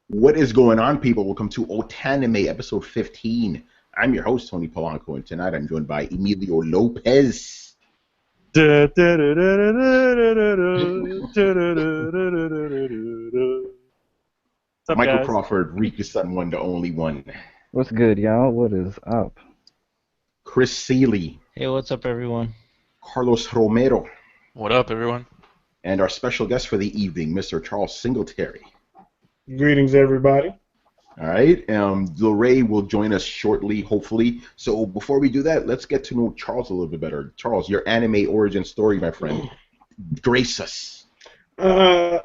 What is going on, people? Welcome to Otanime, episode 15. I'm your host, Tony Polanco, and tonight I'm joined by Emilio Lopez. What's up, Michael guys? Crawford, Rika's son, one, the only one. What's good, y'all? What is up? Chris Seeley. Hey, what's up, everyone? Carlos Romero. What up, everyone? And our special guest for the evening, Mr. Charles Singletary. Greetings, everybody. All right. LeRay will join us shortly, hopefully. So before we do that, let's get to know Charles a little bit better. Charles, your anime origin story, my friend. Grace us. Or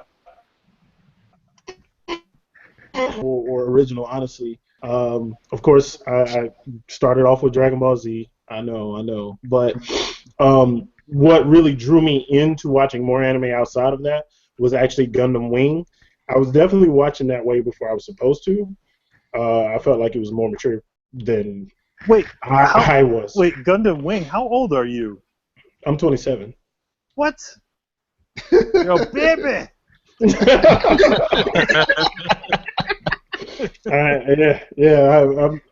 original, honestly. Of course, I started off with Dragon Ball Z. I know. But what really drew me into watching more anime outside of that was actually Gundam Wing. I was definitely watching that way before I was supposed to. I felt like it was more mature than I was. Wait, Gundam Wing, how old are you? I'm 27. What? Yo, baby!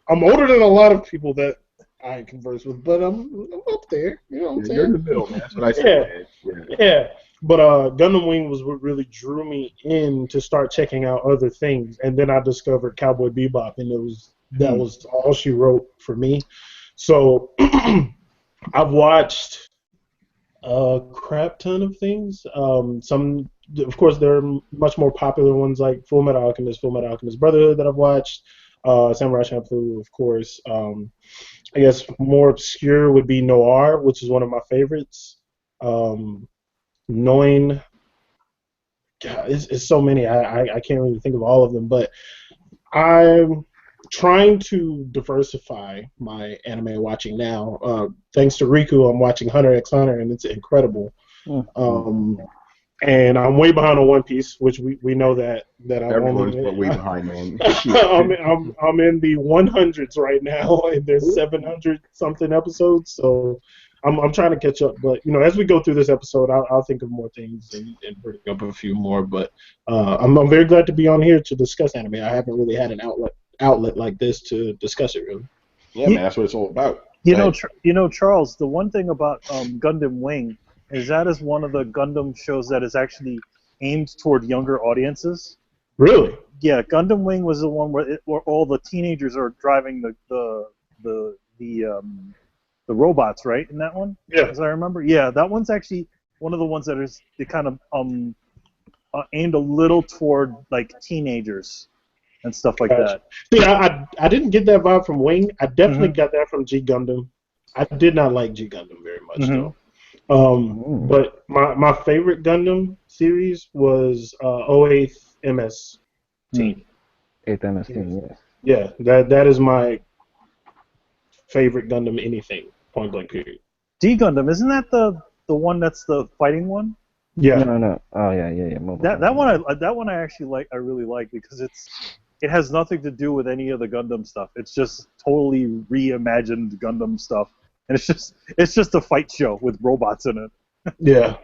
I'm older than a lot of people that I converse with, but I'm up there. You know what I'm saying? You're in the middle, man. That's what I said. Yeah. But Gundam Wing was what really drew me in to start checking out other things, and then I discovered Cowboy Bebop, and that was all she wrote for me. So I've watched a crap ton of things. Some, of course, there are much more popular ones like Full Metal Alchemist Brotherhood that I've watched. Samurai Champloo, of course. I guess more obscure would be Noir, which is one of my favorites. God, it's so many. I can't really think of all of them, but I'm trying to diversify my anime watching now. Thanks to Riku, I'm watching Hunter x Hunter, and it's incredible. And I'm way behind on One Piece, which we know that I'm Everyone's way behind, man. I'm in the 100s right now, and there's 700 something episodes, so I'm trying to catch up. But as we go through this episode, I'll think of more things and bring up a few more. But I'm very glad to be on here to discuss anime. I haven't really had an outlet like this to discuss it, really. Yeah, man, that's what it's all about. Charles, the one thing about Gundam Wing is that is one of the Gundam shows that is actually aimed toward younger audiences. Really? Yeah, Gundam Wing was the one where all the teenagers are driving the robots, right? In that one? Yeah. As I remember. Yeah, that one's actually one of the ones that is kind of aimed a little toward like teenagers and stuff like that. See, I didn't get that vibe from Wing. I definitely got that from G Gundam. I did not like G Gundam very much though. But my favorite Gundam series was 08th MS Team. 8th MS Team, yes. Yeah, that is my favorite Gundam anything, point blank period. D Gundam, isn't that the one that's the fighting one? Yeah. No. Oh yeah. That one I actually like. I really like because it has nothing to do with any of the Gundam stuff. It's just totally reimagined Gundam stuff, and it's just a fight show with robots in it. Yeah.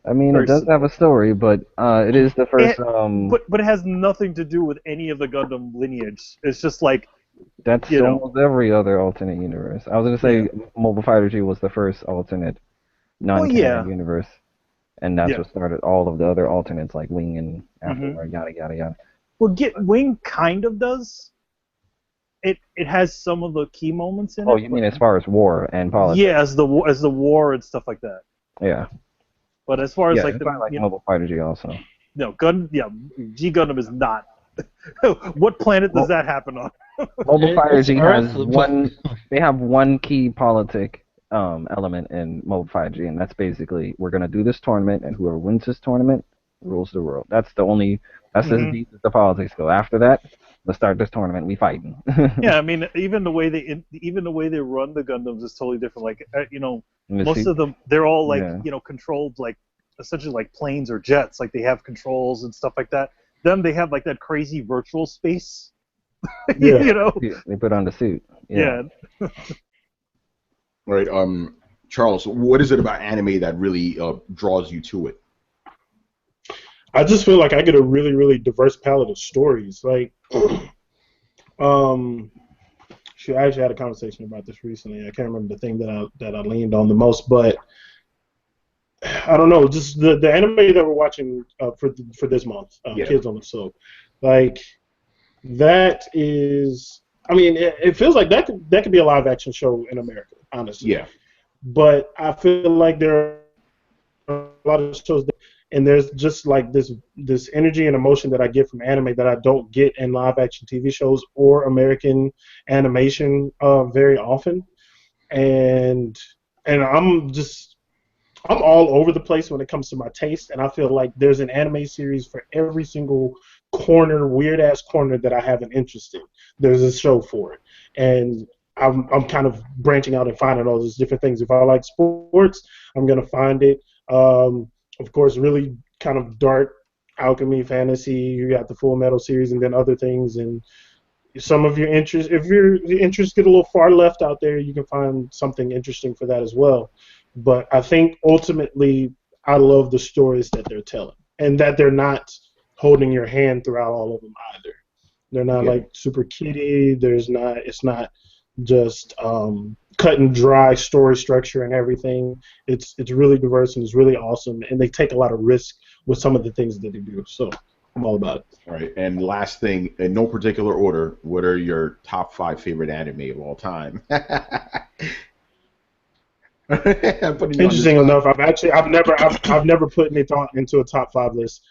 I mean, it does have a story, but it is the first. But it has nothing to do with any of the Gundam lineage. It's just like. That's almost every other alternate universe. I was going to say Mobile Fighter G was the first alternate non-canon universe, and that's what started all of the other alternates like Wing and afterward, yada. Well, Wing kind of does. It has some of the key moments in it. Oh, you mean as far as war and politics? Yeah, as the war and stuff like that. Yeah. But as far as it's like Mobile Fighter G also. No, G Gundam is not. What planet does that happen on? Mobile Fighter G has one. They have one key politic element in Mobile Fighter G, and that's basically we're gonna do this tournament, and whoever wins this tournament rules the world. That's the only. That's as deep as the politics go. After that, let's start this tournament. We fighting. Yeah, I mean, even the way they run the Gundams is totally different. Like most of them, they're all like controlled like essentially like planes or jets. Like they have controls and stuff like that. Them, they have like that crazy virtual space. Yeah. They put on the suit. Yeah. Right. Charles, what is it about anime that really draws you to it? I just feel like I get a really, really diverse palette of stories. Like, shoot, I actually had a conversation about this recently. I can't remember the thing that I leaned on the most, but I don't know. Just the anime that we're watching for this month, Kids on the Slope, like that is. I mean, it feels like that could be a live action show in America, honestly. Yeah. But I feel like there are a lot of shows and there's just like this energy and emotion that I get from anime that I don't get in live action TV shows or American animation very often, and I'm all over the place when it comes to my taste, and I feel like there's an anime series for every single weird ass corner that I have an interest in. There's a show for it, and I'm kind of branching out and finding all those different things. If I like sports, I'm gonna find it. Of course, really kind of dark alchemy fantasy. You got the Full Metal series, and then other things. And some of your interests, if your interests get a little far left out there, you can find something interesting for that as well. But I think ultimately, I love the stories that they're telling, and that they're not holding your hand throughout all of them either. They're not like super kiddie. It's not just cut and dry story structure and everything. It's really diverse and it's really awesome, and they take a lot of risk with some of the things that they do. So I'm all about it. All right, and last thing, in no particular order, what are your top 5 favorite anime of all time? Interesting enough, I've never put any thought into a top 5 list.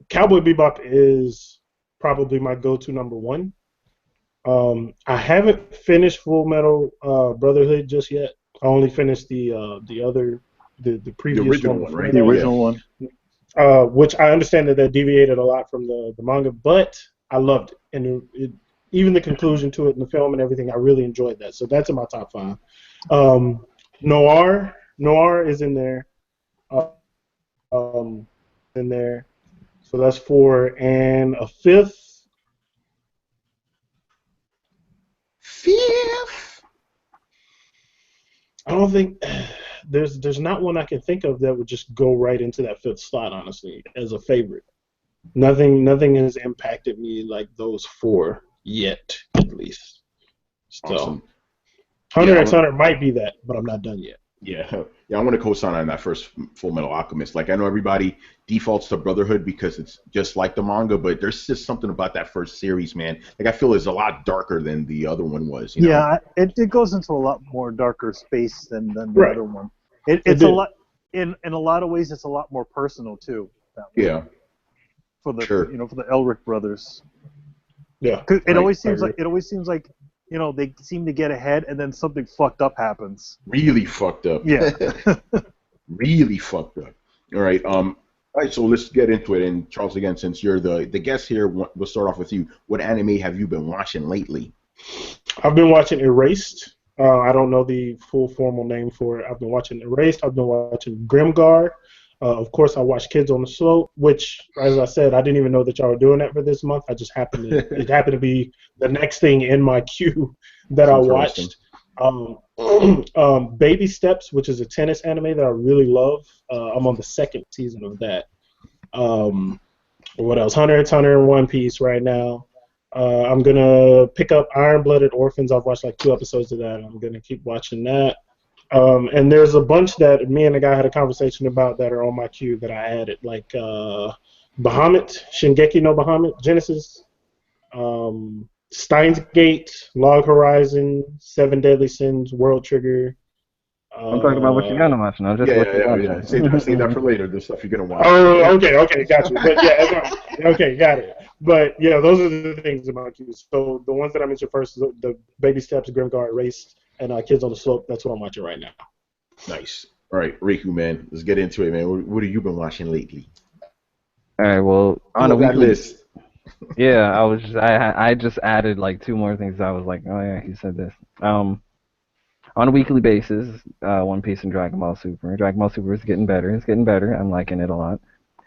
Cowboy Bebop is probably my go-to number 1. I haven't finished Full Metal Brotherhood just yet. I only finished the previous original one, right? The original one. Which I understand that deviated a lot from the manga, but I loved it, and even the conclusion to it in the film and everything, I really enjoyed that. So that's in my top 5. Noir is in there. In there. So that's 4, and a fifth. I don't think there's not one I can think of that would just go right into that 5th slot, honestly, as a favorite. Nothing has impacted me like those 4 yet, at least. So Awesome. Hunter x Hunter might be that, but I'm not done yet. Yeah, I want to co-sign on that first Full Metal Alchemist. Like, I know everybody defaults to Brotherhood because it's just like the manga, but there's just something about that first series, man. Like, I feel it's a lot darker than the other one was. You know? Yeah, it goes into a lot more darker space than the other one. It's a lot in a lot of ways. It's a lot more personal too. Yeah. For the for the Elric brothers. Yeah. It always seems like they seem to get ahead, and then something fucked up happens. Really fucked up. Yeah. Really fucked up. All right. All right. So let's get into it. And Charles, again, since you're the guest here, we'll start off with you. What anime have you been watching lately? I've been watching Erased. I don't know the full formal name for it. I've been watching Erased. I've been watching Grimgar. Of course, I watched Kids on the Slope, which, as I said, I didn't even know that y'all were doing that for this month. It happened to be the next thing in my queue that I watched. Baby Steps, which is a tennis anime that I really love. I'm on the 2nd season of that. What else? Hunter x Hunter and One Piece right now. I'm going to pick up Iron-Blooded Orphans. I've watched like 2 episodes of that. I'm going to keep watching that. And there's a bunch that me and the guy had a conversation about that are on my queue that I added, like Bahamut, Shingeki no Bahamut, Genesis, Steins Gate, Log Horizon, 7 Deadly Sins, World Trigger. I'm talking about what you're gonna watch now. Yeah. Save that for later. The stuff you're gonna watch. Oh, okay, got you. But yeah, okay, got it. But yeah, those are the things in my queue. So the ones that I mentioned first, the Baby Steps, Grimgar, Erased, and Kids on the Slope. That's what I'm watching right now. Nice. All right, Riku, man, let's get into it, man. What have you been watching lately? All right, well, on a weekly list. Yeah, I just added like 2 more things. I was like, oh yeah, he said this. On a weekly basis, One Piece and Dragon Ball Super. Dragon Ball Super is getting better. It's getting better. I'm liking it a lot.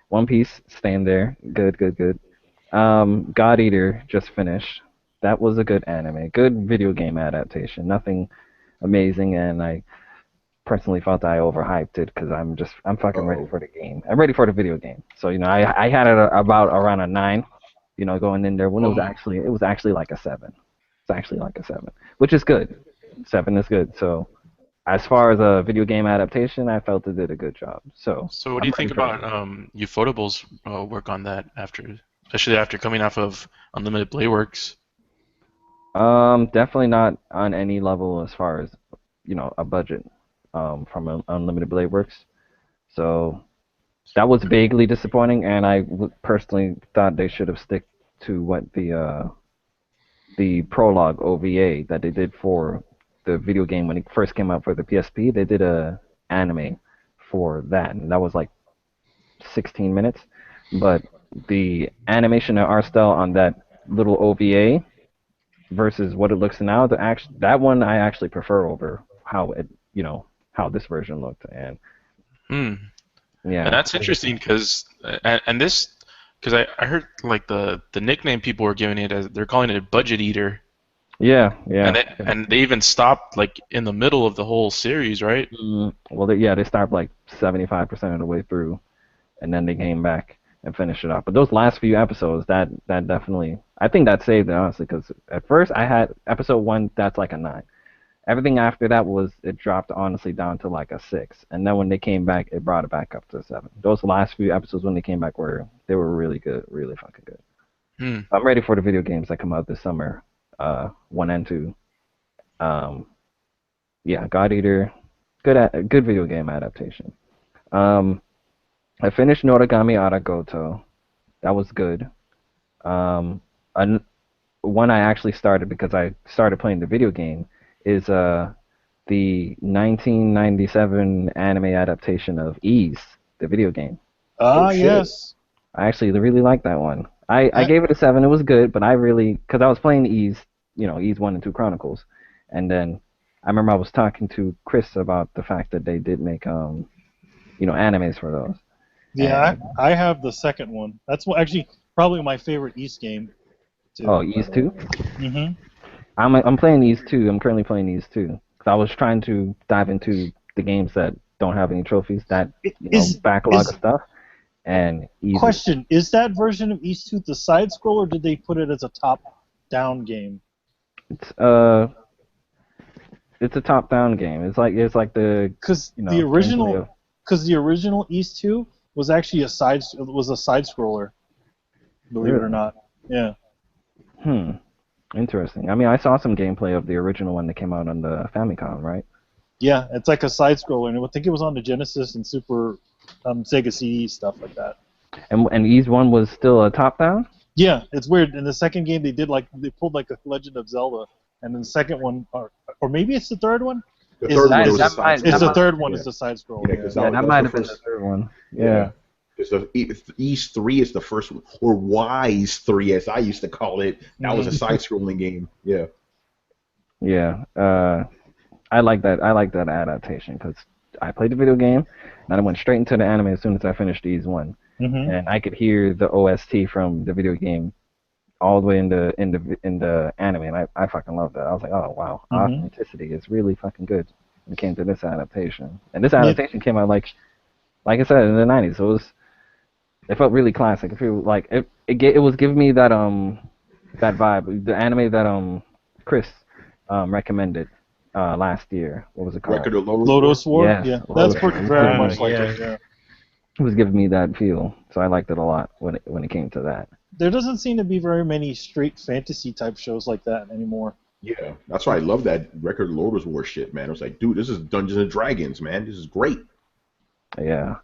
One Piece, staying there. Good. God Eater just finished. That was a good anime. Good video game adaptation. Nothing amazing, and I personally felt I overhyped it because I'm fucking ready for the game. I'm ready for the video game. So I had it about around a 9, going in there when it was actually like a 7. It's actually like a 7, which is good. 7 is good. So as far as a video game adaptation, I felt it did a good job. So what do you think about Ufotable's work on that especially after coming off of Unlimited Blade Works? Definitely not on any level as far as a budget from Unlimited Blade Works. So that was vaguely disappointing, and I personally thought they should have stick to what the prologue OVA that they did for the video game when it first came out for the PSP. They did a anime for that, and that was like 16 minutes. But the animation and art style on that little OVA versus what it looks now, that one I actually prefer over how this version looked. And yeah, and that's interesting because I heard like the nickname people were giving it as they're calling it a budget eater. Yeah. And they even stopped like in the middle of the whole series, right? Well, they stopped like 75% of the way through, and then they came back and finished it off. But those last few episodes, that definitely, I think that saved it, honestly, because at first I had episode 1, that's like a 9. Everything after that it dropped honestly down to like a 6, and then when they came back, it brought it back up to a 7. Those last few episodes when they came back they were really good, really fucking good. I'm ready for the video games that come out this summer. 1 and 2. God Eater, good video game adaptation. I finished Noragami Aragoto. That was good. One I actually started because I started playing the video game is the 1997 anime adaptation of Ys, the video game. Yes. I actually really liked that one. I gave it a 7. It was good, but because I was playing Ys, Ys 1 and 2 Chronicles, and then I remember I was talking to Chris about the fact that they did make animes for those. Yeah, I have the second one. That's actually probably my favorite Ys game. Too. Oh, Ys 2? Mm-hmm. I'm playing Ys 2. I'm currently playing Ys 2. Because I was trying to dive into the games that don't have any trophies, that backlog of stuff. And Question, is that version of Ys 2 the side scroll, or did they put it as a top-down game? It's a top-down game. It's like the the original Ys 2 was actually a side scroller. Believe it or not. Yeah. Interesting. I mean, I saw some gameplay of the original one that came out on the Famicom, right? Yeah, it's like a side scroller, and I think it was on the Genesis and Super Sega CD, stuff like that. And Ys 1 was still a top-down? Yeah, it's weird. In the second game, they pulled like a Legend of Zelda, and then the second one, or maybe it's the third one. The third one was the third one is the side scroll. Yeah, that might have been the third one. Yeah. It's the Ys 3 is the first one, or Ys 3 as I used to call it. That was a side-scrolling game. Yeah. Yeah. I like that. I like that adaptation because I played the video game, and I went straight into the anime as soon as I finished Ys 1, and I could hear the OST from the video game all the way in the anime, and I fucking loved that. I was like, oh wow, authenticity is really fucking good when it came to this adaptation. And this adaptation came out like I said in the 90s, so it felt really classic. It felt like it was giving me that that vibe. The anime that Chris recommended last year. What was it called? Record of Lodoss War. Yes. Yeah, that's very much like it. Yeah. It was giving me that feel, so I liked it a lot when it came to that. There doesn't seem to be very many straight fantasy type shows like that anymore. Yeah, that's why I love that Record of Lodoss War shit, man. I was like, dude, this is Dungeons and Dragons, man. This is great. Yeah.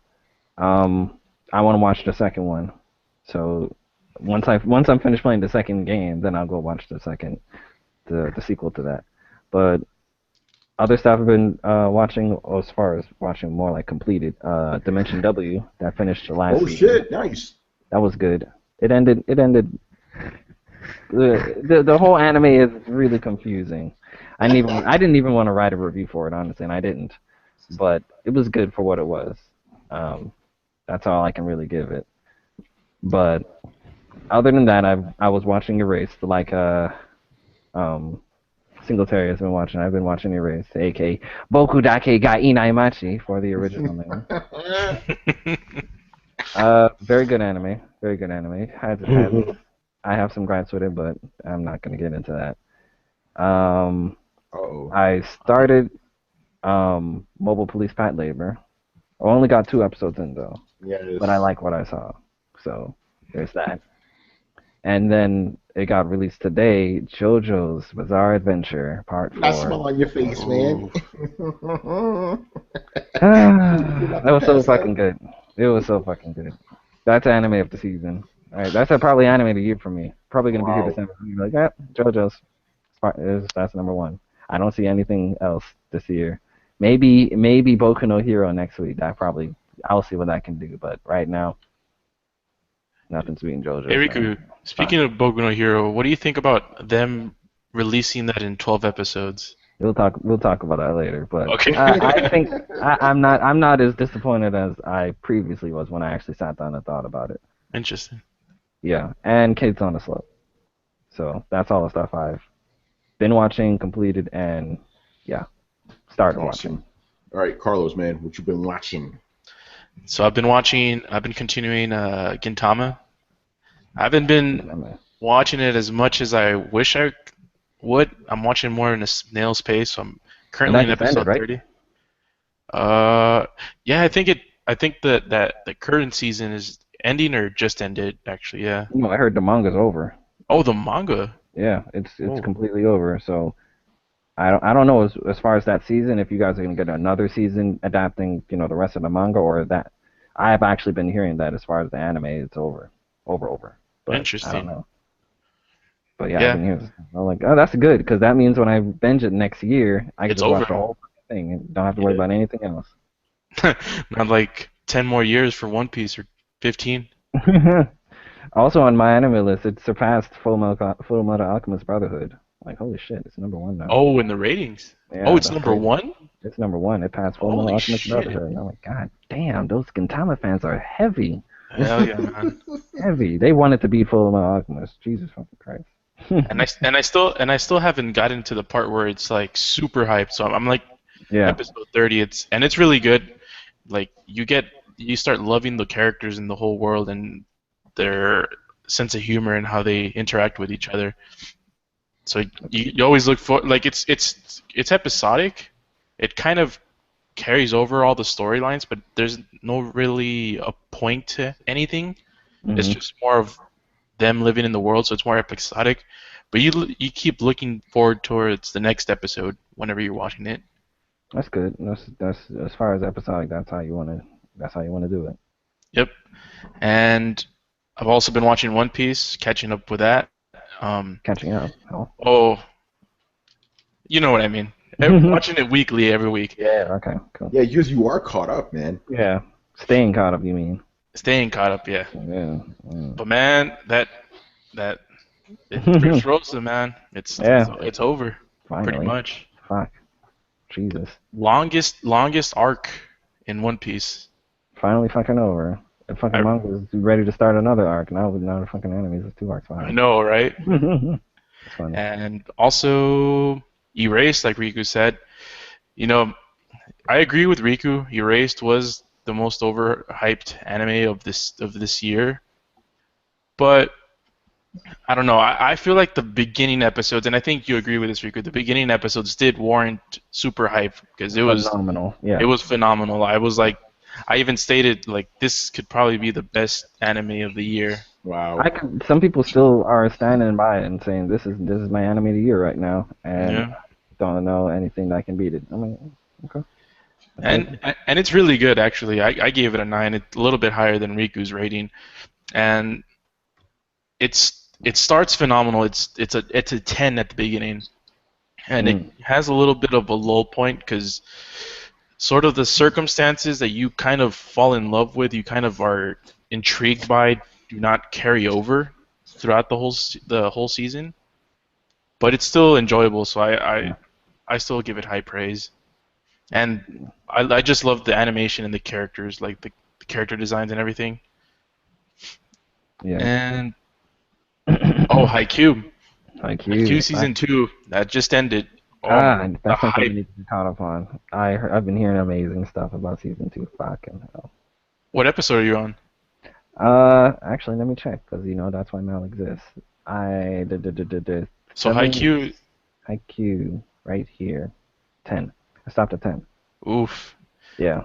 I want to watch the second one. So once I'm finished playing the second game, then I'll go watch the sequel to that. But other stuff I've been watching, as far as watching more like completed, Dimension W, that finished the last season. Oh shit, nice. That was good. It ended. The whole anime is really confusing. I didn't even want to write a review for it, honestly, and I didn't. But it was good for what it was. That's all I can really give it. But other than that, I was watching Erased, like Singletary has been watching. I've been watching Erase, aka Boku Dake ga Inaimachi for the original name. Very good anime. Very good anime. I have some gripes with it, but I'm not gonna get into that. I started Mobile Police Patlabor. I only got 2 episodes in though. Yes. But I like what I saw. So there's that. And then it got released today, JoJo's Bizarre Adventure Part 4. That smile on your face, man. That was so fucking good. It was so fucking good. That's anime of the season. All right, that's probably anime of the year for me. Probably gonna be here December. Like, yeah, JoJo's. That's number 1. I don't see anything else this year. Maybe Boku no Hero next week. I'll see what that can do. But right now, nothing's beating JoJo. Hey Riku, speaking of Boku no Hero, what do you think about them releasing that in 12 episodes? We'll talk about that later. But okay. I think I'm not as disappointed as I previously was when I actually sat down and thought about it. Interesting. Yeah, and Kids on the Slope. So that's all the stuff I've been watching, completed, and started watching. All right, Carlos, man, what you been watching? So I've been continuing Gintama. I haven't been watching it as much as I wish I would. I'm watching more in a snail's pace. So I'm currently in episode 30. Yeah, I think that the current season is ending or just ended actually. Yeah. No, I heard the manga's over. Oh, the manga. Yeah, it's completely over. So I don't know as far as that season, if you guys are gonna get another season adapting, the rest of the manga, or that. I have actually been hearing that as far as the anime, it's over. But interesting. I don't know. But yeah, I've been hearing. I'm like, oh, that's good, because that means when I binge it next year, I can just watch the whole thing and don't have to worry about anything else. Not like 10 more years for One Piece or 15. Also on my anime list, it surpassed Full Metal Alchemist Brotherhood. Like, holy shit, it's number 1 now. Oh, in the ratings? Yeah, it's number 1? It's number 1. It passed Full Metal Alchemist Brotherhood. And I'm like, god damn, those Gintama fans are heavy. Hell yeah, man. Heavy. They wanted to be Full Metal Alchemist. Jesus fucking Christ. and I still haven't gotten to the part where it's like super hyped. So I'm like episode 30. It's really good. Like you start loving the characters in the whole world and their sense of humor and how they interact with each other. So you always look for, like, it's episodic. It kind of carries over all the storylines, but there's no really a point to anything. Mm-hmm. It's just more of them living in the world, so it's more episodic. But you keep looking forward towards the next episode whenever you're watching it. That's good. That's as far as episodic. That's how you want to do it. Yep. And I've also been watching One Piece, catching up with that. Catching up. Oh, you know what I mean. Watching it weekly every week. Yeah. Okay. Cool. Yeah, you are caught up, man. Yeah. Staying caught up, you mean? Staying caught up, yeah. Yeah. But man, that it's Rosa, man. It's over. Finally. Pretty much. Fuck. Jesus. Longest arc in One Piece. Finally fucking over. The fucking manga is ready to start another arc. Now the fucking anime is 2 arcs. Finally. I know, right? It's funny. And also Erased, like Riku said. I agree with Riku. Erased was the most overhyped anime of this year. But I don't know. I feel like the beginning episodes, and I think you agree with this, Riku, the beginning episodes did warrant super hype because it was phenomenal. Yeah. It was phenomenal. I even stated, like, this could probably be the best anime of the year. Wow. Some people still are standing by it and saying this is my anime of the year right now, and don't know anything that can beat it. I mean, okay. And it's really good, actually. I gave it a 9. It's a little bit higher than Riku's rating, and it starts phenomenal. It's a 10 at the beginning, and it has a little bit of a low point because sort of the circumstances that you kind of fall in love with, you kind of are intrigued by, do not carry over throughout the whole season. But it's still enjoyable, so I still give it high praise. And I just love the animation and the characters, like the character designs and everything. Yeah. And Haikyuu. Haikyuu season 2 that just ended. That's something I need to be caught up on. I've been hearing amazing stuff about season 2. Fucking hell. What episode are you on? Actually, let me check because that's why Mal exists. So Haikyuu right here, 10. I stopped at 10. Oof. Yeah.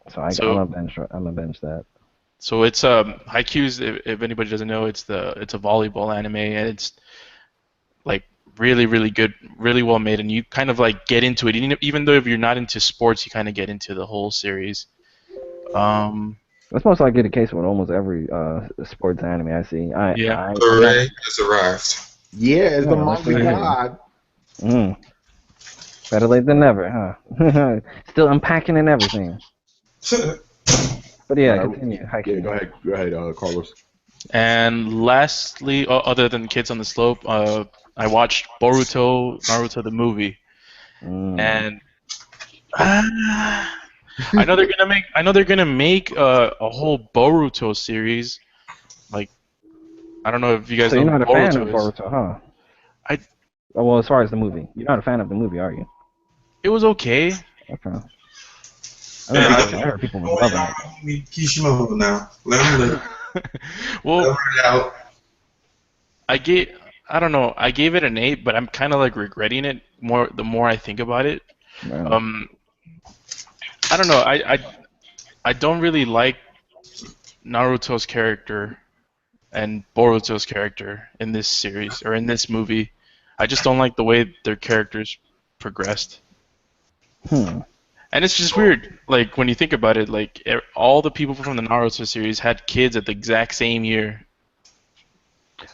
So I'm gonna bench that. So it's Haikyuu's. If anybody doesn't know, it's a volleyball anime, and it's like really, really good, really well made, and you kind of like get into it. Even though if you're not into sports, you kind of get into the whole series. That's most likely the case with almost every sports anime I see. LeRay has arrived. Yeah, it's the manga god. Better late than never, huh? Still unpacking and everything. But yeah, continue. Yeah, go ahead, Carlos. And lastly, other than Kids on the Slope, I watched Naruto the movie, and I know they're gonna make a whole Boruto series. Like, I don't know if you guys know. So you're not a fan of Boruto Boruto, huh? Well, as far as the movie, you're not a fan of the movie, are you? It was okay. Okay. I heard people were loving it. Kishimoto now. Let him live. Well, I don't know. I gave it an 8, but I'm kind of like regretting it the more I think about it. Wow. I don't know. I don't really like Naruto's character and Boruto's character in this series or in this movie. I just don't like the way their characters progressed. And it's just weird, like, when you think about it, like, all the people from the Naruto series had kids at the exact same year.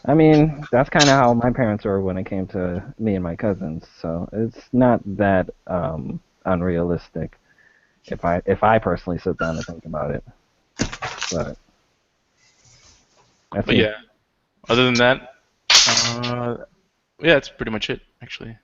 I mean, that's kind of how my parents were when it came to me and my cousins, so it's not that unrealistic if I personally sit down and think about it. But yeah, other than that, yeah, that's pretty much it, actually.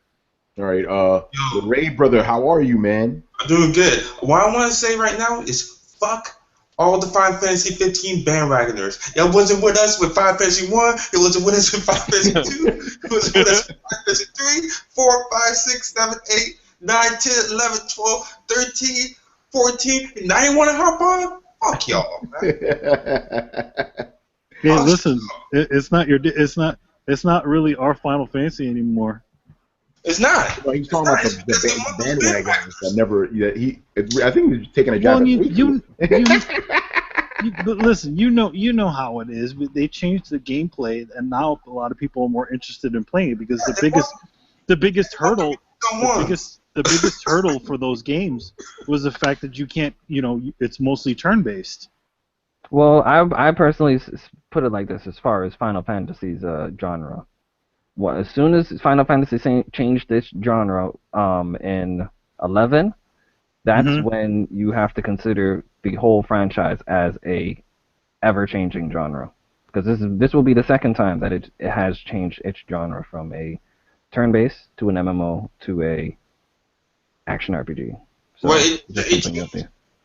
All right, LeRay brother, how are you, man? I'm doing good. What I want to say right now is fuck all the Final Fantasy 15 bandwagoners. Y'all wasn't with us with Final Fantasy 1. It wasn't with us with Final Fantasy 2. It wasn't with us with Final Fantasy 3, 4, 5, 6, 7, 8, 9, 10, 11, 12, 13, 14. And now you want to hop on? Fuck y'all, man. Hey, listen, it's not really our Final Fantasy anymore. It's not. Well, he's talking about the bandwagons that never. I think he's taking a jab at but listen, you know how it is. They changed the gameplay, and now a lot of people are more interested in playing it because the biggest hurdle for those games was the fact that you can't. It's mostly turn-based. Well, I personally put it like this: as far as Final Fantasy's genre. Well, as soon as Final Fantasy changed this genre in 11, that's when you have to consider the whole franchise as a ever-changing genre. Because this will be the second time that it has changed its genre from a turn-based to an MMO to a action RPG. So well,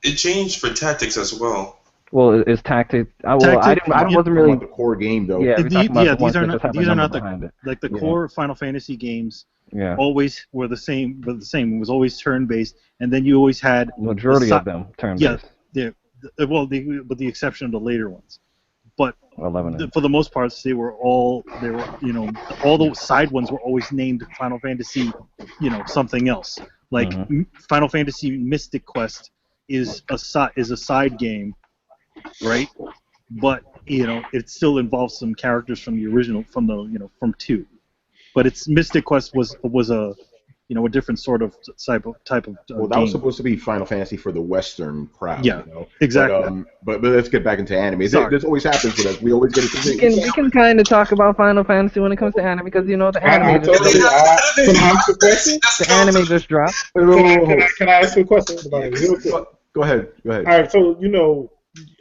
it changed for tactics as well. Well, it's tactics. I wasn't really the core game though. Yeah, these are not the core Final Fantasy games. Yeah. Always were the same. It was always turn-based, and then you always had majority of them turn-based. Yeah. With the exception of the later ones. But 11 for the most part, all the side ones were always named Final Fantasy, something else. Like Final Fantasy Mystic Quest is a side game. Right, but it still involves some characters from the original, from 2. But its Mystic Quest was a a different sort of type of well, that game. was supposed to be Final Fantasy for the Western crowd. Yeah, exactly. But let's get back into anime. This always happens with us. We always get it. We can kind of talk about Final Fantasy when it comes to anime because the anime. The anime just dropped. Can I ask you a question about it? Real quick? Go ahead. All right, so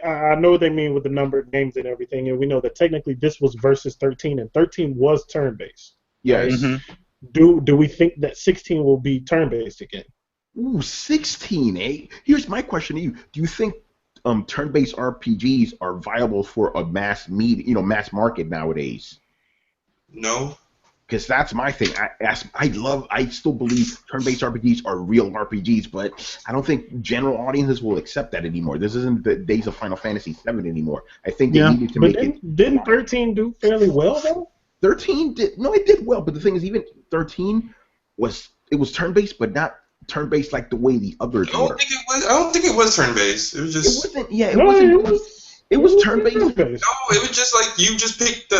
I know what they mean with the numbered games and everything, and we know that technically this was versus 13, and 13 was turn-based. Yes. Do we think that 16 will be turn-based again? Ooh, 16, eh? Here's my question to you: do you think turn-based RPGs are viable for a mass market nowadays? No. Because that's my thing. I still believe turn-based RPGs are real RPGs, but I don't think general audiences will accept that anymore. This isn't the days of Final Fantasy VII anymore. I think they needed to make it. Didn't 13 do fairly well though? 13 did it did well, but the thing is, even 13 was turn-based, but not turn-based like the way the others were. I don't think it was turn-based. It was just. It wasn't. Yeah, it wasn't. It was turn-based. No, it was just like you just picked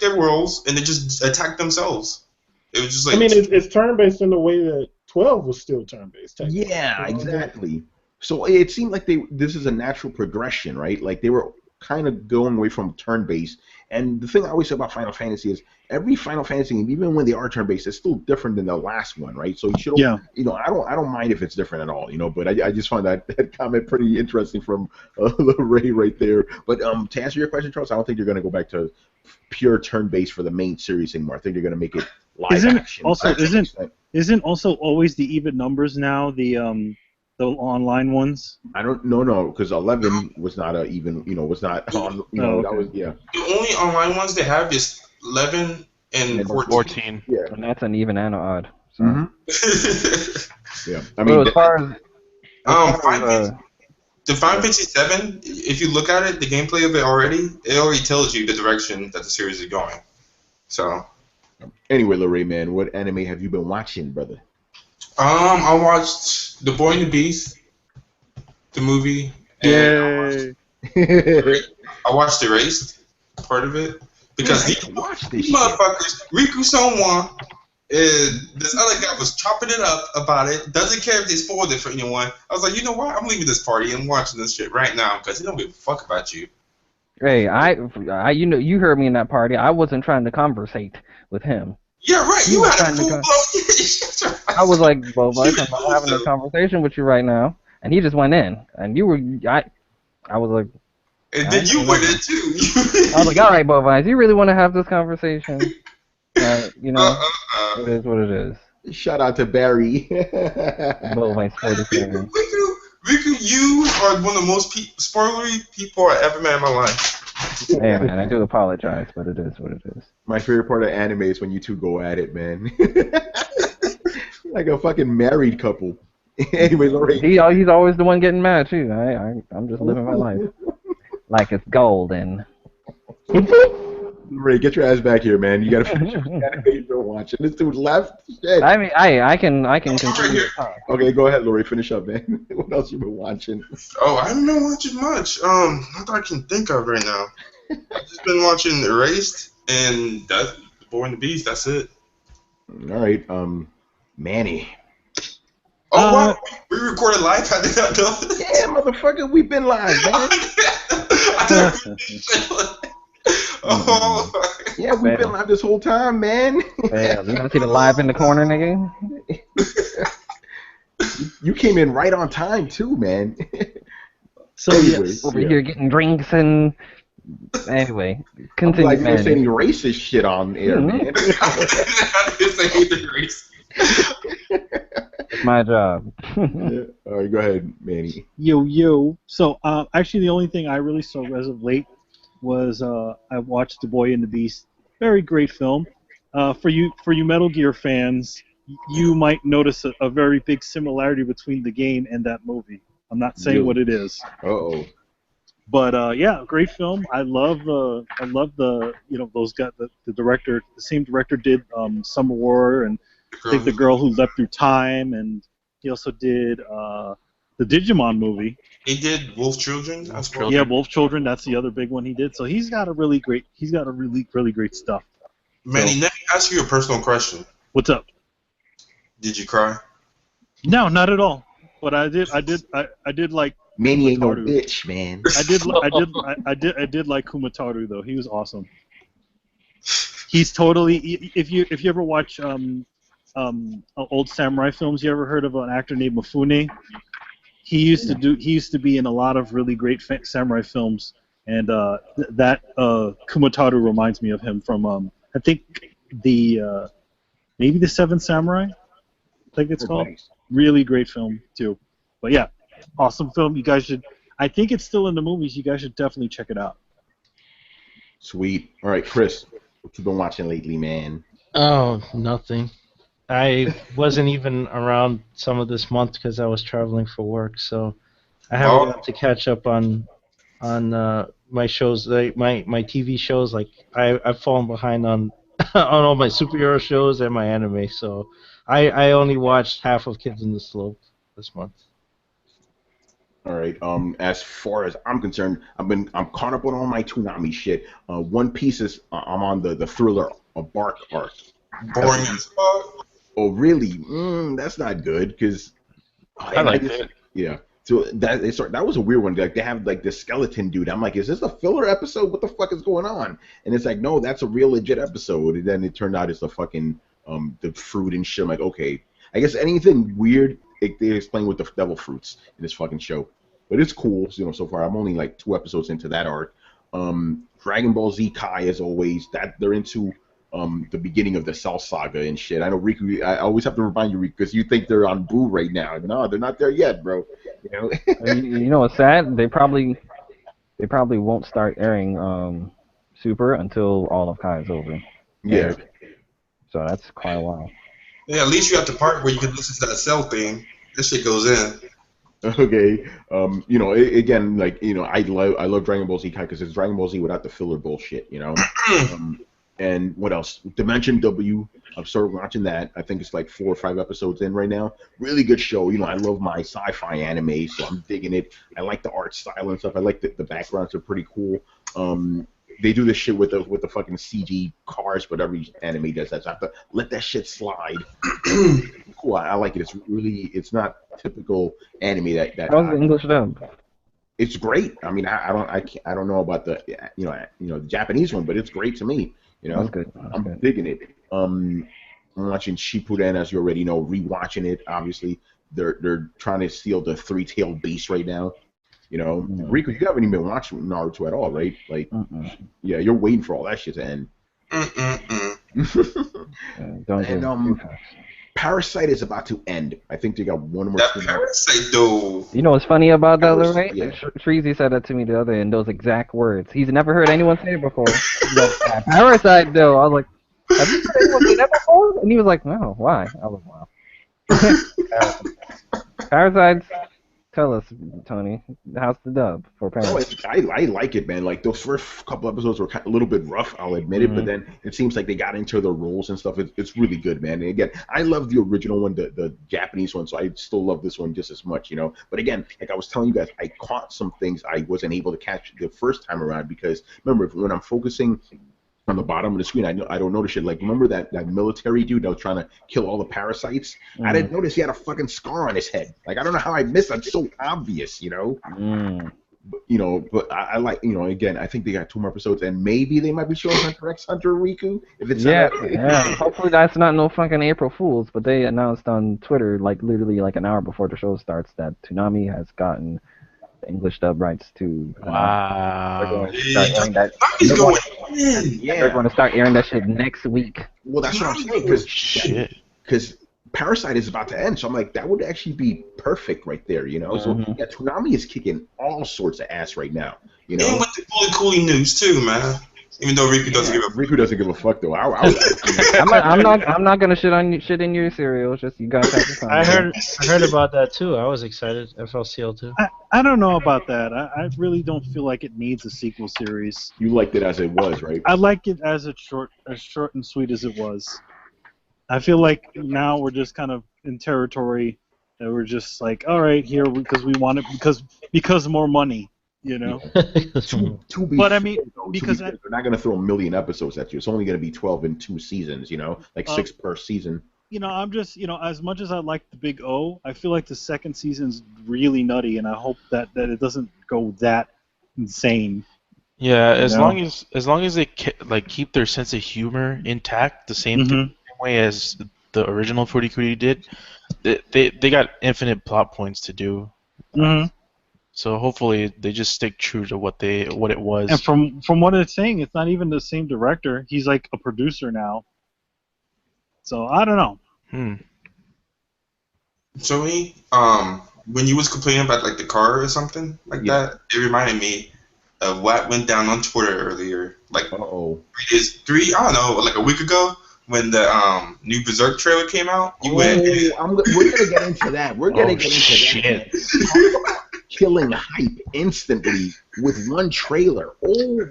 their roles and they just attacked themselves. It was just like. I mean, it's turn-based in the way that 12 was still turn-based. Yeah, exactly. So it seemed like this is a natural progression, right? Like they were kind of going away from turn-based. And the thing I always say about Final Fantasy is every Final Fantasy game, even when they are turn-based, it's still different than the last one, right? So you should, I don't mind if it's different at all, but I just found that comment pretty interesting from LeRay right there. But to answer your question, Charles, I don't think you're going to go back to pure turn-based for the main series anymore. I think they're going to make it live action. Isn't also always the even numbers now the online ones? I don't no, because 11 was not even, was not on, that was, The only online ones they have is 11 and 14. Yeah. And that's an even and an odd. So. Mm-hmm. Yeah. I mean, as far as the Final Fantasy 7, if you look at it, the gameplay of it already tells you the direction that the series is going. So. Anyway, LeRay, man, what anime have you been watching, brother? I watched The Boy and the Beast, the movie. Yay! I watched Erased, part of it, because these motherfuckers, Riku Sonwa, this other guy was chopping it up about it. Doesn't care if they spoiled it for anyone. I was like, you know what? I'm leaving this party and watching this shit right now because he don't give a fuck about you. Hey, I you heard me in that party. I wasn't trying to conversate with him. Yeah, right. You had a full blown. I was like, well, I'm not having a conversation with you right now, and he just went in, and you were, I was like. And then you went in too. I was like, all right, Bovines, you really want to have this conversation? It is what it is. Shout out to Barry. Bovines 47. Riku, you are one of the most spoilery people I ever met in my life. Hey man, I do apologize, but it is what it is. My favorite part of anime is when you two go at it, man. Like a fucking married couple. Anyway, LeRay. He's always the one getting mad too. I'm just living my life like it's golden. LeRay, get your ass back here, man. You gotta finish your anime you've been watching. This dude left. Shit. I mean, I can continue. Okay, go ahead, LeRay. Finish up, man. What else you been watching? Oh, I haven't been watching much. Not that I can think of right now. I've just been watching Erased and The Boy and the Beast. That's it. All right, Manny. Oh, wow. We recorded live? I did not know. Yeah, motherfucker, we've been live, man. Yeah, we've been live this whole time, man. Yeah, you don't see the live in the corner, nigga? You came in right on time, too, man. So, yes. Over here getting drinks and... Anyway, continue, man. Like, you're saying racist shit on air, man. I didn't say anything racist. It's my job. Yeah. All right, go ahead, Manny. Yo. So, actually, the only thing I really saw as of late was I watched The Boy and the Beast. Very great film. For you Metal Gear fans, you might notice a very big similarity between the game and that movie. I'm not saying what it is. Uh-oh. But yeah, great film. I love the those guys. The director, the same director did Summer War and I think The Girl Who Leapt Through Time, and he also did the Digimon movie. He did Wolf Children. Yeah, Wolf Children. That's the other big one he did. So he's got really great stuff. Manny, let me ask you a personal question. What's up? Did you cry? No, not at all. But I did like. Manny ain't no bitch, man. I did like Kumataru though. He was awesome. He's totally. If you ever watch old samurai films, you ever heard of an actor named Mifune? He used to be in a lot of really great samurai films, and that Kumataru reminds me of him from I think maybe the Seven Samurai. I think it's called. Nice. Really great film too. But yeah. Awesome film. You guys should. I think it's still in the movies. You guys should definitely check it out. Sweet. All right, Chris. What you been watching lately, man? Oh, nothing. I wasn't even around some of this month because I was traveling for work, so I haven't got to catch up on my shows, like my TV shows. Like I've fallen behind on on all my superhero shows and my anime, so I only watched half of Kids in the Slope this month. All right. As far as I'm concerned, I'm caught up on all my Toonami shit. One Piece is I'm on the thriller Bark arc. Boring as fuck. Oh, really? That's not good because I like it. Yeah. So that was a weird one. Like they have like this skeleton dude. I'm like, is this a filler episode? What the fuck is going on? And it's like, no, that's a real legit episode. And then it turned out it's the fucking the fruit and shit. I'm like, okay, I guess anything weird they explain with the devil fruits in this fucking show. But it's cool, so far. I'm only like 2 episodes into that arc. Dragon Ball Z Kai, as always, that they're into the beginning of the Cell Saga and shit. I know Riku. I always have to remind you, Riku, because you think they're on Boo right now. No, they're not there yet, bro. You know what's sad? They probably won't start airing Super until all of Kai is over. Yeah. So that's quite a while. Yeah, at least you have the part where you can listen to that Cell theme. This shit goes in. Okay. Again, like, I love Dragon Ball Z Kai because it's Dragon Ball Z without the filler bullshit, And what else? Dimension W. I've started watching that. I think it's like 4 or 5 episodes in right now. Really good show. I love my sci-fi anime, so I'm digging it. I like the art style and stuff. I like the backgrounds are pretty cool. They do this shit with the fucking CG cars, but every anime does that. So I have to let that shit slide. Cool. I like it. It's not typical anime that. How's the English dub? It's great. I mean, I don't know about the the Japanese one, but it's great to me. That's good. I'm digging it. I'm watching Shippuden, as you already know, rewatching it. Obviously, they're trying to steal the 3-tailed beast right now. Riku, you haven't even watched Naruto at all, right? Like, yeah, you're waiting for all that shit to end. Don't Parasite is about to end. I think they got one more. That Parasite, though. You know what's funny about that, LeRay? Yeah. Treasy said that to me the other day in those exact words. He's never heard anyone say it before. Like, Parasite, though. I was like, have you heard anyone say that before? And he was like, no, why? I was like, wow. Parasites. Tell us, Tony, how's the dub for Parasite? I like it, man. Like, those first couple episodes were a little bit rough, I'll admit it, but then it seems like they got into their roles and stuff. It's really good, man. And again, I love the original one, the Japanese one, so I still love this one just as much, But again, like I was telling you guys, I caught some things I wasn't able to catch the first time around because, remember, when I'm focusing on the bottom of the screen, I don't notice it. Like, remember that military dude that was trying to kill all the parasites? I didn't notice he had a fucking scar on his head. Like, I don't know how I missed that. It's so obvious, But I like, again, I think they got 2 more episodes, and maybe they might be showing Hunter x Hunter Riku. If it's yeah. Hopefully that's not no fucking April Fools. But they announced on Twitter, like literally like an hour before the show starts, that Toonami has gotten English dub rights to. Wow. They're going to start airing that shit next week. Well, that's what I'm saying, because Parasite is about to end, so I'm like, that would actually be perfect right there, So yeah, Toonami is kicking all sorts of ass right now, And with the coolie news too, man. Even though Riku doesn't give a fuck. Riku doesn't give a fuck though. I'm not gonna shit in your cereal. Just you guys have to find. I heard about that too. I was excited. FLCL too. I don't know about that. I really don't feel like it needs a sequel series. You liked it as it was, right? I like it as short and sweet as it was. I feel like now we're just kind of in territory that we're just like, all right, here because we want it because more money. But I mean, because they're not going to throw 1 million episodes at you. It's only going to be 12 in 2 seasons, like 6 per season. I'm just, as much as I like the Big O, I feel like the second season's really nutty, and I hope that it doesn't go that insane. Yeah, as long as they keep their sense of humor intact, the same way as the original Furikuri did, they got infinite plot points to do. So hopefully they just stick true to what it was. And from what it's saying, it's not even the same director. He's like a producer now. So I don't know. Joey, when you was complaining about like the car or something like that, it reminded me what went down on Twitter earlier, like Uh-oh. 3 I don't know, like a week ago when the new Berserk trailer came out. We're gonna get into that. We're gonna get into that. Talk about killing hype instantly with one trailer.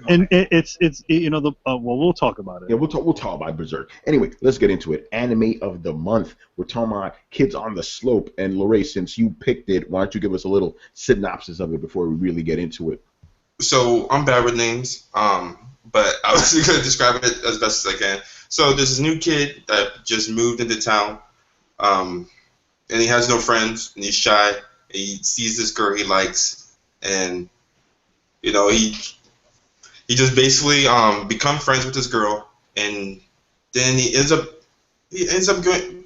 And it's well, we'll talk about it. Yeah, we'll talk about Berserk. Anyway, let's get into it. Anime of the month. We're talking about Kids on the Slope. And LeRay, since you picked it, why don't you give us a little synopsis of it before we really get into it? So I'm bad with names, but I was going to describe it as best as I can. So there's this new kid that just moved into town, and he has no friends, and he's shy. And he sees this girl he likes, and he just basically become friends with this girl, and then he ends up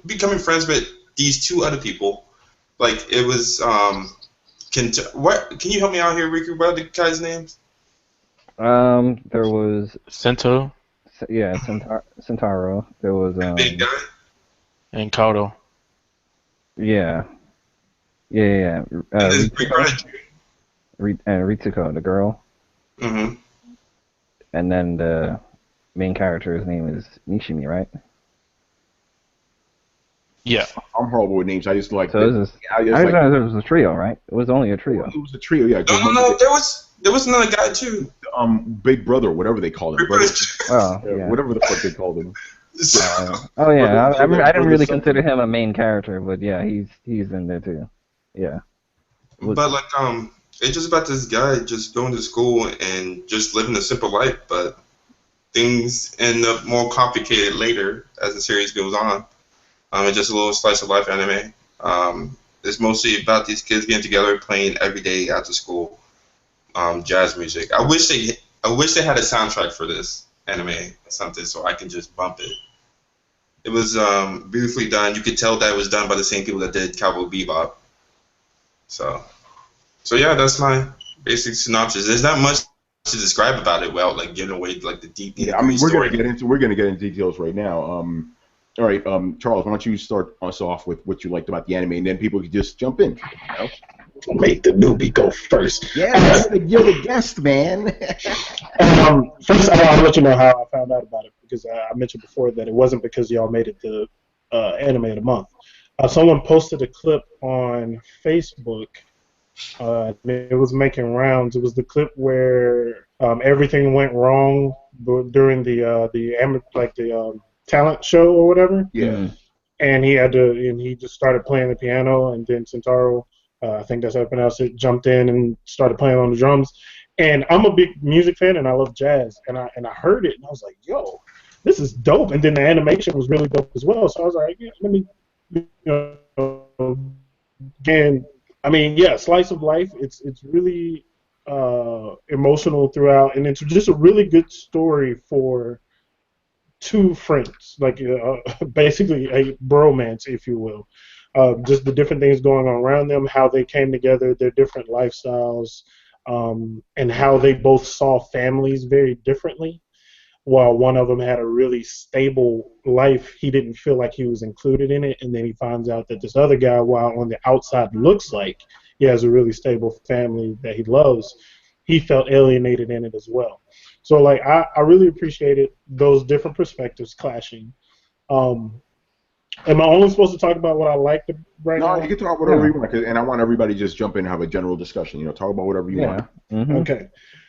becoming friends with these 2 other people. Like it was can you help me out here, Riku? What are the guys' names? There was Sento. Yeah, Centauro. There was Big guy. And Kaoto. Yeah. Ritsuko, the girl. Mm-hmm. And then the main character's name is Nishimi, right? Yeah. I'm horrible with names. I just like. So it was a trio, right? It was only a trio. It was a trio, yeah. No. There was another guy too. Big Brother, whatever they called him. Yeah. Whatever the fuck they called him. I didn't really consider him a main character, but yeah, he's in there too. Yeah. But like it's just about this guy just going to school and just living a simple life, but things end up more complicated later as the series goes on. It's just a little slice of life anime. It's mostly about these kids getting together, playing every day after school, jazz music. I wish they had a soundtrack for this anime or something, so I can just bump it. It was beautifully done. You could tell that it was done by the same people that did Cowboy Bebop. So yeah, that's my basic synopsis. There's not much to describe about it without like giving away like the deep. Yeah, I mean we're gonna get into details right now. All right, Charles, why don't you start us off with what you liked about the anime, and then people can just jump in. Make the newbie go first. Yeah, you're the guest, man. First, I want to let you know how I found out about it, because I mentioned before that it wasn't because y'all made it the anime of the month. Someone posted a clip on Facebook. It was making rounds. It was the clip where everything went wrong during the talent show or whatever. Yeah. And he just started playing the piano, and then Centauro, I think that's how I pronounce it, jumped in and started playing on the drums. And I'm a big music fan, and I love jazz. And I heard it, and I was like, yo, this is dope. And then the animation was really dope as well. So I was like, yeah, let me, again, I mean, yeah, slice of life. It's really emotional throughout, and it's just a really good story for 2 friends, like basically a bromance, if you will. Just the different things going on around them, how they came together, their different lifestyles, and how they both saw families very differently. While one of them had a really stable life, he didn't feel like he was included in it, and then he finds out that this other guy, while on the outside looks like he has a really stable family that he loves, he felt alienated in it as well. So, like, I really appreciated those different perspectives clashing. Am I only supposed to talk about what I liked right now? No, you can talk whatever you want, and I want everybody to just jump in and have a general discussion. Talk about whatever you want. Mm-hmm. Okay.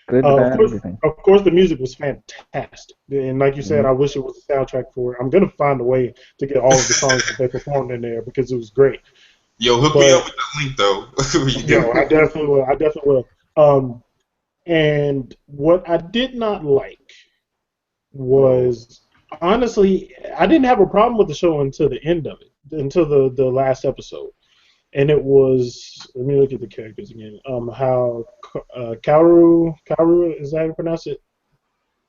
Good, bad, everything. Of course, the music was fantastic, and like you said, I wish it was a soundtrack for it. I'm gonna find a way to get all of the songs that they performed in there, because it was great. Yo, hook me up with the link though. I definitely will. And what I did not like was, honestly, I didn't have a problem with the show until the end of it, until the last episode. And it was, let me look at the characters again. How Kaoru, is that how you pronounce it?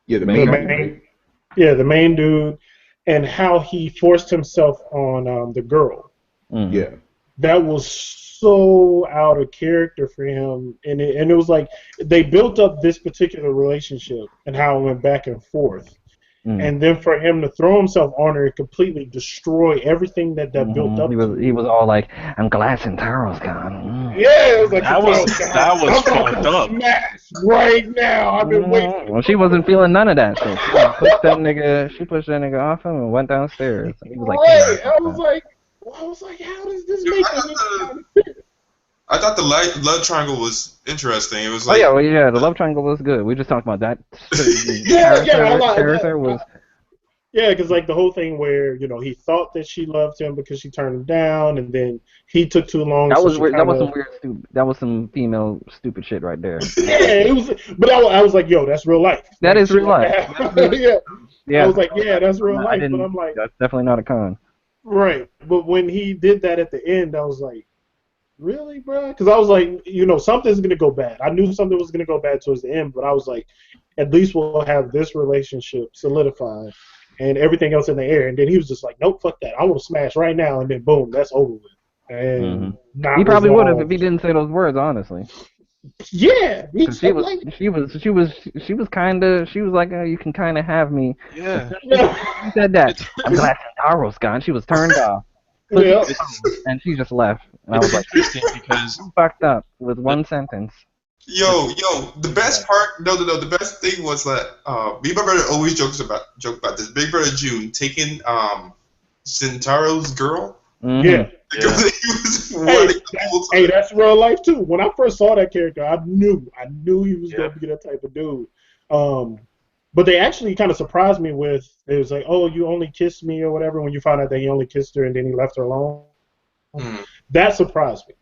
Yeah, the main dude, and how he forced himself on the girl. Mm-hmm. Yeah. That was so out of character for him, and it was like they built up this particular relationship and how it went back and forth, and then for him to throw himself on her and completely destroy everything that built up. He was all like, "I'm glad Centaro's gone." Yeah, it was like that was fucked up. Smash right now. I've been waiting. Well, she wasn't feeling none of that. So she pushed that nigga off him and went downstairs. He was like, right. I was like, how does this make sense? I thought the love triangle was interesting. It was like, the love triangle was good. We just talked about that. Character was. Yeah, because like the whole thing where he thought that she loved him because she turned him down, and then he took too long. That was weird. That was some weird. That was some female stupid shit right there. Yeah, it was. But I was like, yo, that's real life. That is real life. Yeah. I was like, yeah, that's real life. But I'm like, that's definitely not a con. Right, but when he did that at the end, I was like, really, bro? Because I was like, something's gonna go bad. I knew something was gonna go bad towards the end, but I was like, at least we'll have this relationship solidified and everything else in the air. And then he was just like, nope, fuck that. I want to smash right now, and then boom, that's over with. And he probably would have if he didn't say those words, honestly. Yeah, she was like, you can kind of have me. Yeah. She said that. I'm glad Centaro's gone. She was turned off. Yeah. And she just left. And I was like, because fucked up with one sentence. Yo, the best part, the best thing was that me and my brother always joke about this. Big Brother June taking Centaro's girl. Mm-hmm. Yeah. Because he was running the whole time. Hey, that's real life too. When I first saw that character, I knew he was going to be that type of dude. But they actually kind of surprised me with, it was like, oh, you only kissed me or whatever, when you found out that he only kissed her and then he left her alone. That surprised me.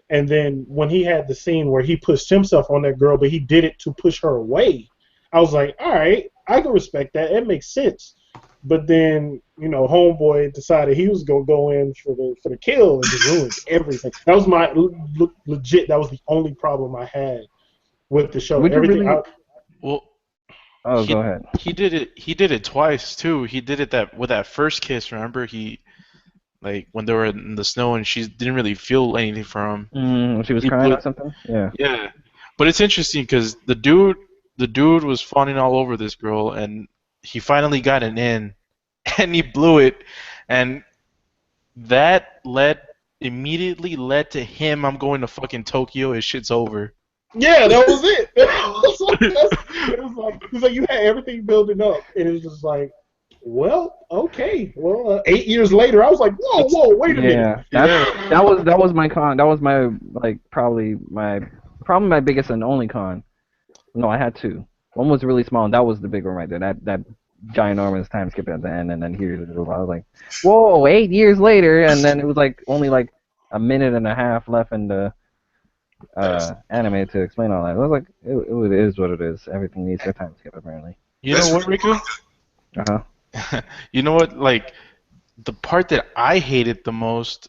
And then when he had the scene where he pushed himself on that girl, but he did it to push her away, I was like, all right, I can respect that. It makes sense. But then, homeboy decided he was going to go in for the kill and just ruined everything. That was my, legit, that was the only problem I had with the show. Go ahead. He did it twice, too. He did it with that first kiss, remember? Like when they were in the snow and she didn't really feel anything from him. She was crying or something? Yeah. Yeah. But it's interesting because the dude was fawning all over this girl and he finally got an in and he blew it, and that immediately led to him, I'm going to fucking Tokyo, his shit's over. Yeah, that was it. It was like you had everything building up, and it was just like, well, okay. Well, 8 years later, I was like, whoa, wait a minute. That was my con. That was my probably my biggest and only con. No, I had two. One was really small, and that was the big one right there. That ginormous time skip at the end, and then here's I was like, whoa, 8 years later, and then it was like only like a minute and a half left in the anime to explain all that. I was like, it is what it is. Everything needs a time skip, apparently. You know what, Riku? You know what? Like, the part that I hated the most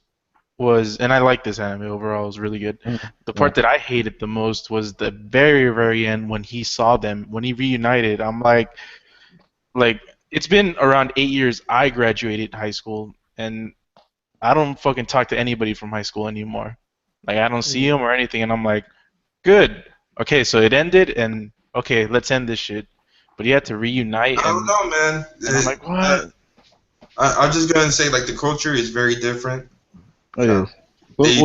was, and I like this anime overall, it was really good. The part that I hated the most was the very, very end when he saw them, when he reunited. I'm like, it's been around 8 years. I graduated high school, and I don't fucking talk to anybody from high school anymore. Like, I don't see him or anything, and I'm like, good. Okay, so it ended, and okay, let's end this shit. But he had to reunite. I don't know, man. And I'm like, what? I'm just gonna say, like, the culture is very different. It is. They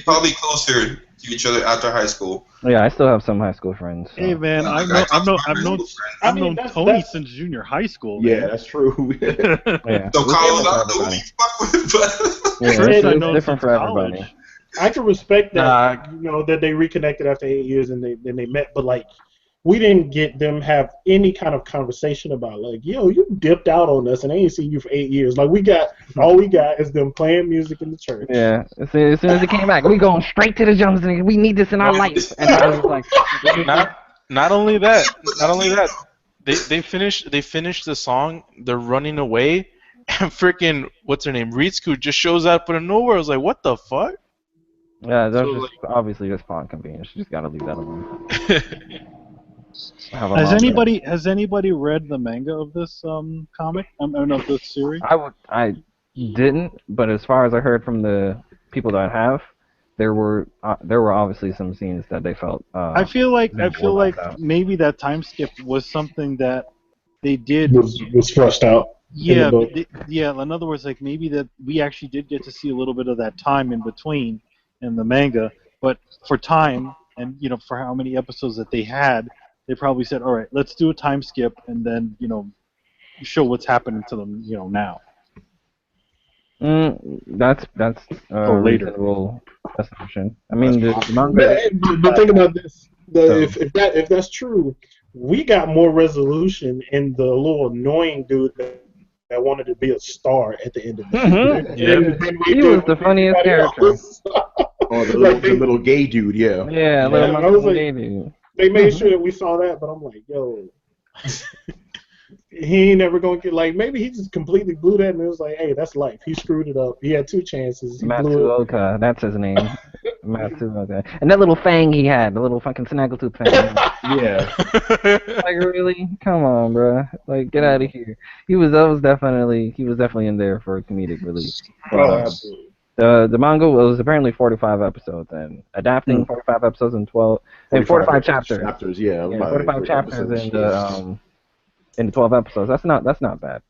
probably closer to each other after high school. Yeah, I still have some high school friends. So. Hey man, I've known Tony since junior high school. Man. Yeah, that's true. Yeah. So Kyle, not who you fuck with, but it's different for everybody. I can respect that, that they reconnected after 8 years and they met, but like, we didn't get them have any kind of conversation about like, yo, you dipped out on us and I ain't seen you for 8 years. Like, all we got is them playing music in the church. Yeah, as soon as it came back, we going straight to the jumps and we need this in our life. And I was like, not only that, they finished the song, they're running away, and freaking what's her name, Ritsuko just shows up out of nowhere. I was like, what the fuck? Yeah, that's obviously just font convenience. You just gotta leave that alone. Has anybody read the manga of this comic? Of this series? I didn't, but as far as I heard from the people that have, there were obviously some scenes that they felt. I feel like maybe that time skip was something that they did was flushed out. Yeah, in other words, like maybe that we actually did get to see a little bit of that time in between in the manga, but for time and for how many episodes that they had, they probably said, all right, let's do a time skip and then show what's happening to them now. That's a later. reasonable assumption. I mean, the manga. But think about this: if that's true, we got more resolution in the little annoying dude that wanted to be a star at the end of it. He was the funniest character. The little gay dude, yeah. Yeah, little gay dude. They made sure that we saw that, but I'm like, yo. He ain't never gonna get maybe he just completely blew that and it was like, hey, that's life. He screwed it up. He had 2 chances. Matsuoka, that's his name. Matsuoka. And that little fang he had, the little fucking snaggletooth fang. Yeah. Really? Come on, bro. Get out of here. He was definitely in there for comedic relief. The manga was apparently 45 episodes, and adapting 45 episodes in 45 chapters. 45 chapters in 12 episodes. That's not bad.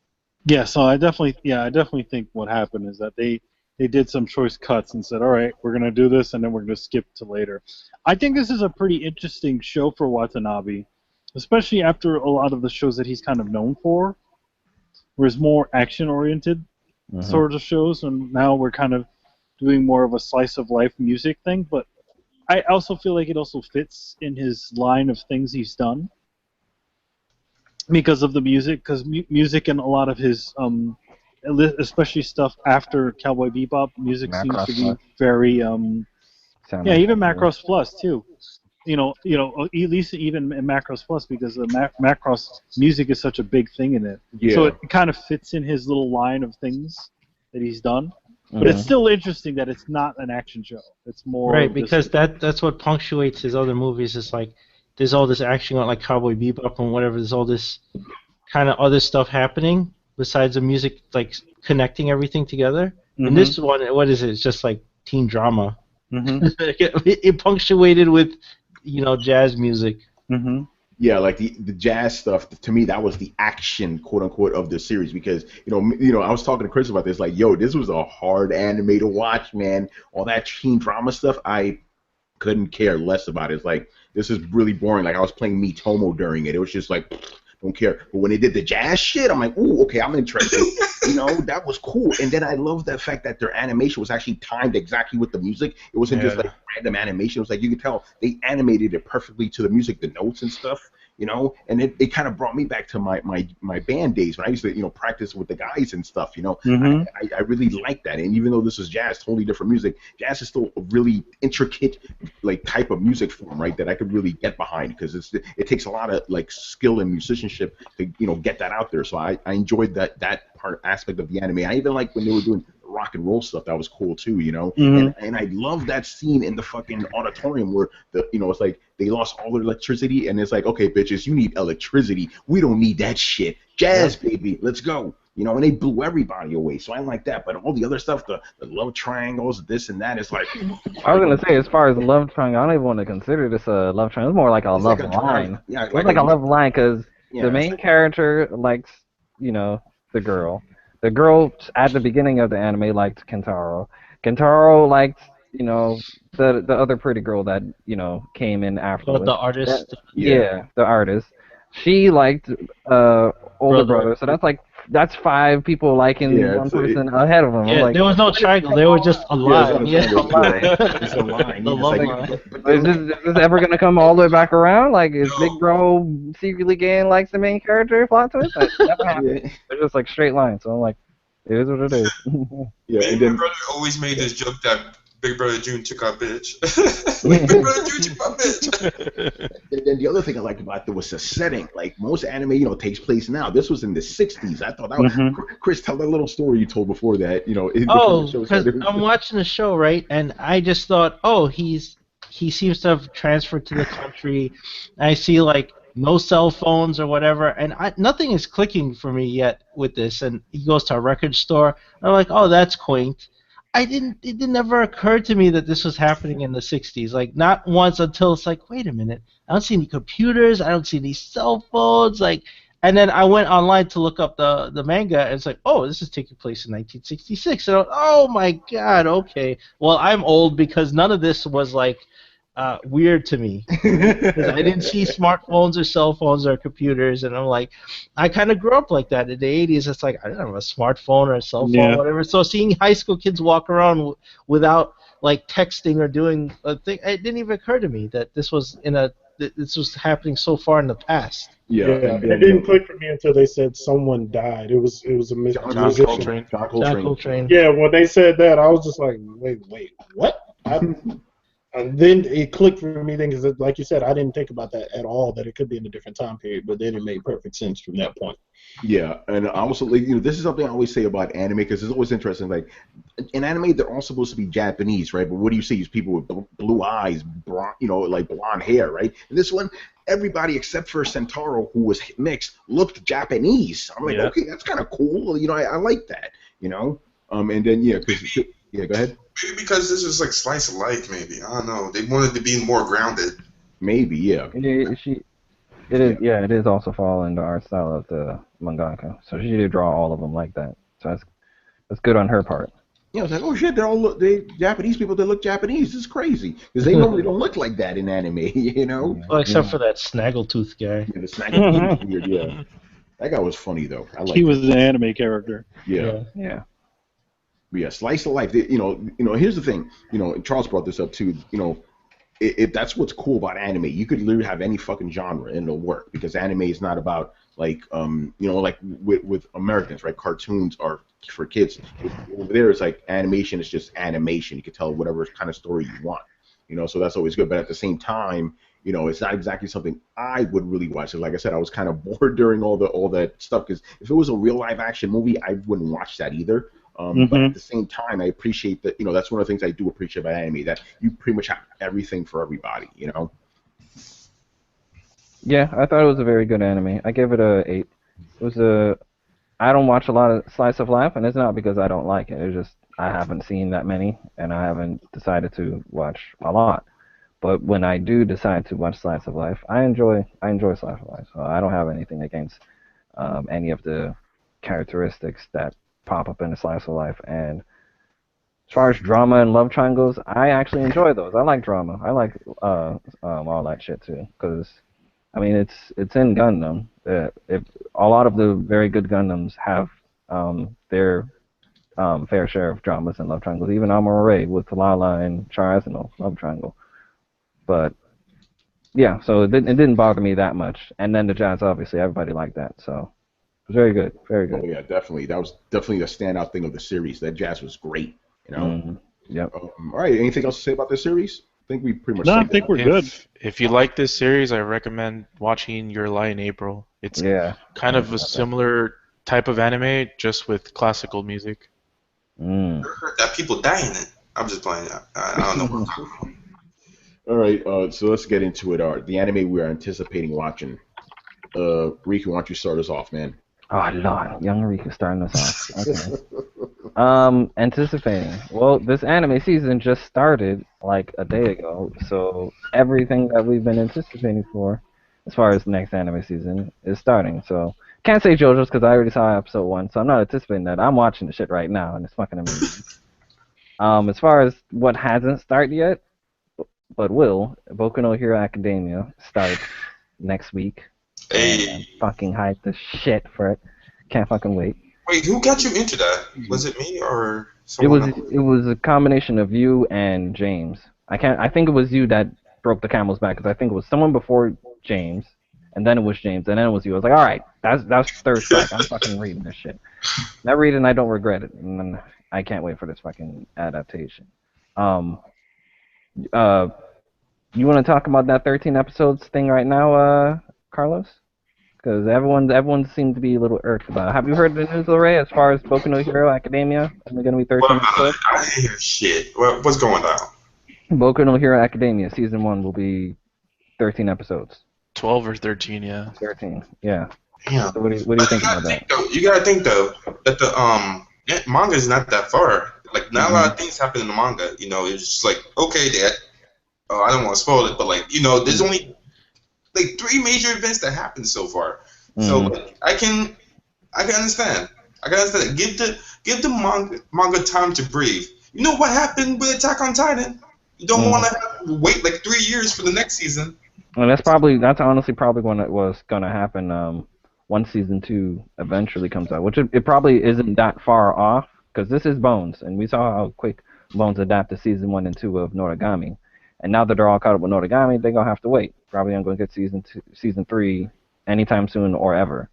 Yeah, so I definitely think what happened is that they did some choice cuts and said, all right, we're gonna do this, and then we're gonna skip to later. I think this is a pretty interesting show for Watanabe, especially after a lot of the shows that he's kind of known for, where it's more action-oriented sort of shows, and now we're kind of doing more of a slice-of-life music thing. But I also feel like it also fits in his line of things he's done. Because of the music, because music and a lot of his, especially stuff after Cowboy Bebop, music Macross seems to be very, even Macross Plus too. At least even in Macross Plus, because the Macross music is such a big thing in it. Yeah. So it kind of fits in his little line of things that he's done. But it's still interesting that it's not an action show. It's more right, because that's what punctuates his other movies. It's like there's all this action on Cowboy Bebop and whatever. There's all this kind of other stuff happening besides the music, connecting everything together. And this one, what is it? It's just teen drama. It punctuated with, jazz music. Yeah, the jazz stuff. To me, that was the action, quote unquote, of the series because I was talking to Chris about this. This was a hard anime to watch, man. All that teen drama stuff, I couldn't care less about it. It's this is really boring. I was playing Miitomo during it. It was just don't care. But when they did the jazz shit, I'm like, ooh, okay, I'm interested. That was cool. And then I love the fact that their animation was actually timed exactly with the music. It wasn't just random animation. It was you could tell they animated it perfectly to the music, the notes and stuff. And it kind of brought me back to my band days when I used to, practice with the guys and stuff, I really like that. And even though this is jazz, totally different music, jazz is still a really intricate, type of music form, right, that I could really get behind because it takes a lot of, skill and musicianship to, get that out there. So I enjoyed that aspect of the anime. I even like when they were doing rock and roll stuff. That was cool too, and I love that scene in the fucking auditorium where it's they lost all their electricity and it's okay, bitches, you need electricity. We don't need that shit. Jazz, baby, let's go. And they blew everybody away. So I like that. But all the other stuff, the love triangles, this and that, it's I was gonna say, as far as love triangle, I don't even want to consider this a love triangle. It's more like a love line. Yeah, it's like a love line because the main character likes, the girl. The girl at the beginning of the anime liked Kentaro. Kentaro liked, the other pretty girl that, came in afterwards. The artist? The artist. She liked older brother. So that's 5 people liking one person ahead of them. Yeah, there was no triangle. They were just a line. It's a line. The love line. Is this ever going to come all the way back around? Is Big Bro secretly gay and likes the main character plot twist? That never happened. They're just straight lines. So I'm it is what it is. And then, my brother always made this joke that Big Brother June took our bitch. Big Brother June took my bitch. And then the other thing I liked about it was the setting. Most anime, takes place now. This was in the 60s. I thought that was... Chris, tell that little story you told before that, because I'm watching the show, right? And I just thought, he seems to have transferred to the country. And I see, no cell phones or whatever, and nothing is clicking for me yet with this. And he goes to a record store. I'm like, oh, that's quaint. It never occurred to me that this was happening in the 60s. Not once until it's wait a minute. I don't see any computers. I don't see any cell phones. And And then I went online to look up the manga, and it's like, oh, this is taking place in 1966. And oh my god, okay. Well, I'm old because none of this was like weird to me. Because I didn't see smartphones or cell phones or computers, and I'm like, I kind of grew up like that in the 80s. It's like I didn't have a smartphone or a cell phone or whatever. So seeing high school kids walk around without like texting or doing a thing, it didn't even occur to me that this was happening so far in the past. Yeah, it didn't click for me until they said someone died. It was a musician. John Coltrane. Yeah, when they said that, I was just like, wait, what? And then it clicked for me, then, because like you said, I didn't think about that at all, that it could be in a different time period, but then it made perfect sense from that point. Yeah, and also, this is something I always say about anime, because it's always interesting. Like, in anime, they're all supposed to be Japanese, right? But what do you see? Is people with blue eyes, like blonde hair, right? And this one, everybody except for Centauro, who was mixed, looked Japanese. I'm like, okay, that's kind of cool. I like that, And then, go ahead. Maybe because this is like slice of life, maybe. I don't know. They wanted to be more grounded. Maybe, yeah. It is also following the art style of the mangaka. So she did draw all of them like that. So that's good on her part. Yeah, I was like, oh shit, they Japanese people that look Japanese. This is crazy. Because they normally don't look like that in anime, Well, except for that Snaggletooth guy. Yeah, the Snaggletooth weird, yeah. That guy was funny, though. He was an anime character. Yeah. But yeah, slice of life. Here's the thing. Charles brought this up too. If that's what's cool about anime. You could literally have any fucking genre and it'll work, because anime is not about like with Americans, right? Cartoons are for kids. Over there, it's like animation is just animation. You can tell whatever kind of story you want. So that's always good. But at the same time, it's not exactly something I would really watch. So like I said, I was kind of bored during all that stuff, because if it was a real live action movie, I wouldn't watch that either. But at the same time, I appreciate that. That's one of the things I do appreciate about anime, that you pretty much have everything for everybody. Yeah, I thought it was a very good anime. I gave it a 8. I don't watch a lot of slice of life, and it's not because I don't like it. It's just I haven't seen that many, and I haven't decided to watch a lot. But when I do decide to watch slice of life, I enjoy slice of life. So I don't have anything against any of the characteristics that pop up in a slice of life. And as far as drama and love triangles, I actually enjoy those. I like drama. I like all that shit too, because it's in Gundam. If a lot of the very good Gundams have their fair share of dramas and love triangles. Even Amore with Lala and Char Asinal, love triangle. But yeah, so it didn't bother me that much. And then the jazz, obviously, everybody liked that. So it was very good, very good. Oh yeah, definitely. That was definitely the standout thing of the series. That jazz was great. Yep. All right. Anything else to say about this series? I think we pretty much. No, I think we're good. If you like this series, I recommend watching Your Lie in April. It's kind of a similar type of anime, just with classical music. I heard that people die in it. I'm just playing. I don't know. All right. So let's get into it. The anime we are anticipating watching. Riku, why don't you start us off, man? Oh Lord, young Riku starting us off. Okay. Anticipating. Well, this anime season just started like a day ago, so everything that we've been anticipating for, as far as the next anime season, is starting. So can't say JoJo's because I already saw episode 1, so I'm not anticipating that. I'm watching the shit right now, and it's fucking amazing. As far as what hasn't started yet, but will, Boku no Hero Academia starts next week. Hey. I'm fucking hyped as shit for it. Can't fucking wait. Wait, who got you into that? Was it me or someone else? It was a combination of you and James. I think it was you that broke the camel's back, because I think it was someone before James, and then it was James, and then it was you. I was like, all right, that's third strike. I'm fucking reading this shit. Not reading, I don't regret it, and then I can't wait for this fucking adaptation. You want to talk about that 13 episodes thing right now, Carlos? Because everyone seemed to be a little irked about it. Have you heard the news, LeRay, as far as Boku no Hero Academia? Is it going to be 13 episodes? I didn't hear shit. What's going on? Boku no Hero Academia Season 1 will be 13 episodes. 12 or 13, yeah. 13, yeah. Yeah. So what do you think about that? You gotta think though that the manga is not that far. Like not a lot of things happen in the manga. It's just like okay, I don't want to spoil it, but there's only like 3 major events that happened so far. So I can understand. I can understand. Give the manga time to breathe. You know what happened with Attack on Titan? You don't want to wait like 3 years for the next season. And that's honestly probably when it was gonna happen. Once season 2 eventually comes out, which it probably isn't that far off, because this is Bones, and we saw how quick Bones adapted season 1 and 2 of Noragami, and now that they're all caught up with Noragami, they're gonna have to wait. Probably not gonna get season 3 anytime soon or ever,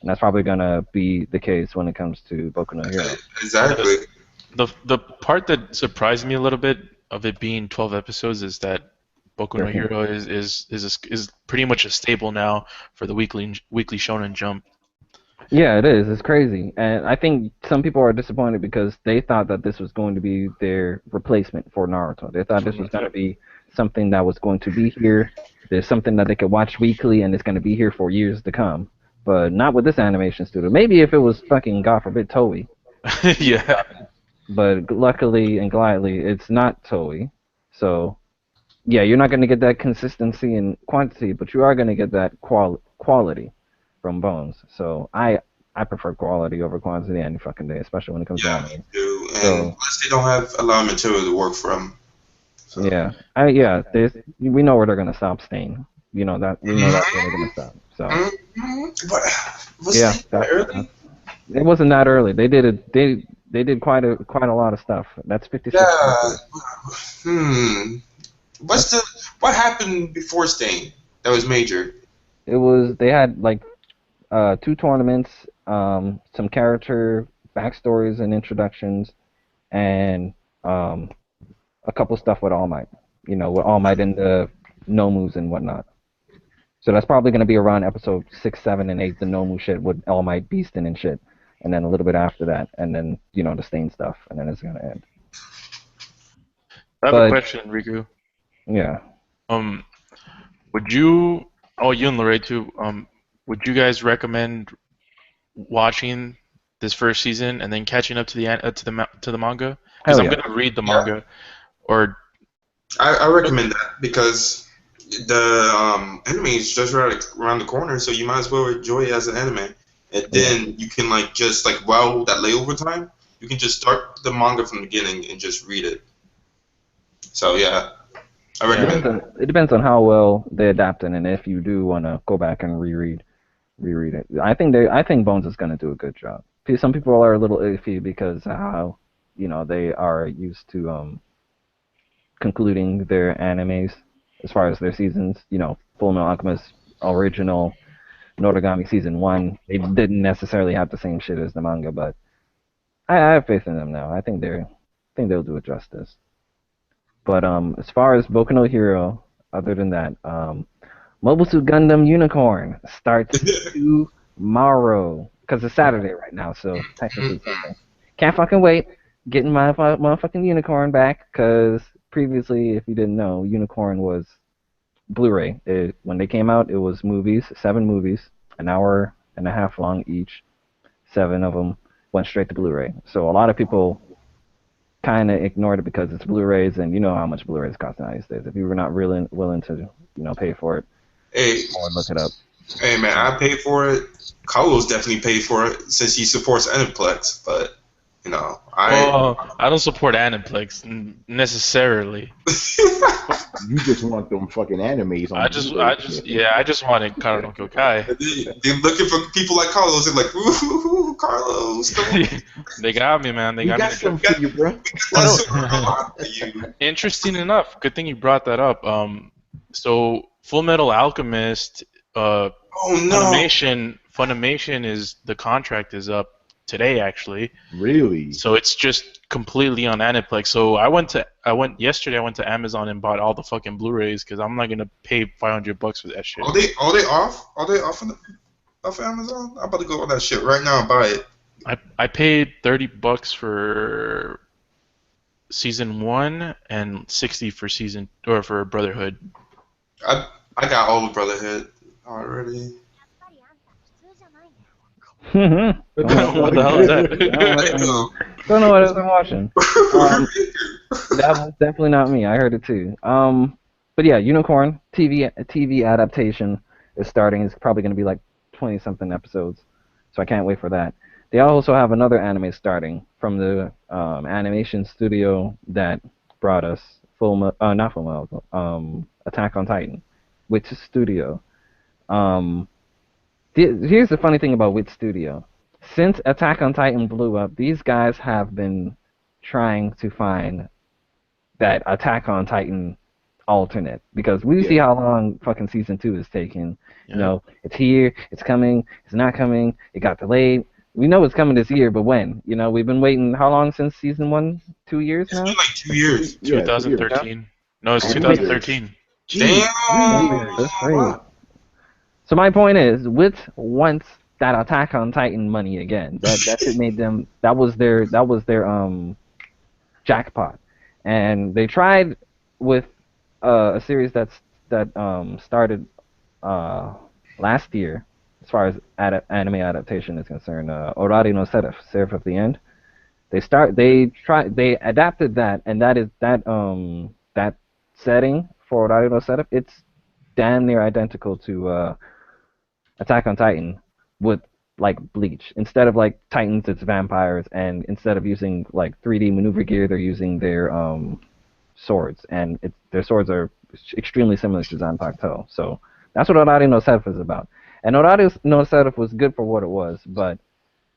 and that's probably gonna be the case when it comes to Boku no Hero. Exactly. The part that surprised me a little bit of it being 12 episodes is that Boku no Hero is pretty much a staple now for the weekly Shonen Jump. Yeah, it is. It's crazy, and I think some people are disappointed because they thought that this was going to be their replacement for Naruto. They thought this was going to be something that was going to be here. There's something that they could watch weekly, and it's going to be here for years to come. But not with this animation studio. Maybe if it was fucking, God forbid, Toei. Yeah. But luckily and gladly, it's not Toei. So, yeah, you're not going to get that consistency and quantity, but you are going to get that quality from Bones. So I prefer quality over quantity any fucking day, especially when it comes down to it. Do. And plus they don't have a lot of material to work from. So. Yeah, we know where they're going to stop Stain. You know that. We know that's where they're going to stop. So. Was that early? It wasn't that early. They did it. They did quite a lot of stuff. That's 56. Yeah. What happened before Stain that was major? They had like 2 tournaments, some character backstories and introductions, and a couple stuff with All Might. You know, with All Might and the Nomus and whatnot. So that's probably going to be around episode 6, 7, and 8, the Nomu shit with All Might beasting and shit. And then a little bit after that, and then, you know, the Stain stuff, and then it's going to end. I have a question, Riku. Yeah. Would you, you and LeRay too, would you guys recommend watching this first season and then catching up to the manga? Because I'm going to read the manga. Or I recommend that because the anime is just right around the corner, so you might as well enjoy it as an anime. And then you can while that layover time, you can just start the manga from the beginning and just read it. So yeah, I recommend it depends on how well they adapt it, and if you do want to go back and reread it. I think Bones is going to do a good job. Some people are a little iffy because how, you know, they are used to concluding their animes as far as their seasons. You know, Fullmetal Alchemist original Noragami season 1, they didn't necessarily have the same shit as the manga, but I have faith in them now. I think they'll do it justice. But as far as Boku no Hero, other than that, Mobile Suit Gundam Unicorn starts tomorrow because it's Saturday right now, so technically Sunday. Can't fucking wait. Getting my motherfucking Unicorn back because previously, if you didn't know, Unicorn was Blu-ray. When they came out, it was 7 movies, an hour and a half long each. 7 of them went straight to Blu-ray. So a lot of people kind of ignored it because it's Blu-rays, and you know how much Blu-rays cost these days. If you were not really willing to, pay for it, or look it up. Hey man, I paid for it. Carlos definitely paid for it since he supports Aniplex, but I don't support Aniplex necessarily. You just want them fucking animes on I just wanted Kara no Kai. They're looking for people like Carlos. They're like, ooh, Carlos. They got me, man. They got me. Some for you, bro. Interesting enough. Good thing you brought that up. So Full Metal Alchemist. Funimation is the contract is up today actually. Really? So it's just completely on Aniplex. So I went yesterday. I went to Amazon and bought all the fucking Blu-rays because I'm not gonna pay $500 for that shit. Are they off? Are they off of Amazon? I'm about to go on that shit right now and buy it. I paid $30 for season 1 and $60 for Brotherhood. I got all of Brotherhood already. What the hell is that? Don't know what I'm watching. That was definitely not me. I heard it too. But yeah, Unicorn TV adaptation is starting. It's probably going to be like 20-something episodes, so I can't wait for that. They also have another anime starting from the animation studio that brought us not Full Metal, Attack on Titan, Wit Studio. Here's the funny thing about Wit Studio. Since Attack on Titan blew up, these guys have been trying to find that Attack on Titan alternate, because we see how long fucking season 2 is taking. You know, it's here, it's coming, it's not coming, it got delayed. We know it's coming this year, but when? You know, we've been waiting how long since season 1? 2 years now? It's been like 2 years. 2013. No, it's 2013. Damn. That's great. So my point is, Wit wants that Attack on Titan money again. That shit made them. That was their jackpot, and they tried with a series that started last year, as far as anime adaptation is concerned. Orari no Seraph of the End. They adapted that, and that setting for Orari no Seraph. It's damn near identical to Attack on Titan, with like Bleach. Instead of like Titans, it's vampires, and instead of using like 3D maneuver gear, they're using their swords, and their swords are extremely similar to Zanpakuto. So that's what Orari no Seraph is about. And Orari no Seraph was good for what it was, but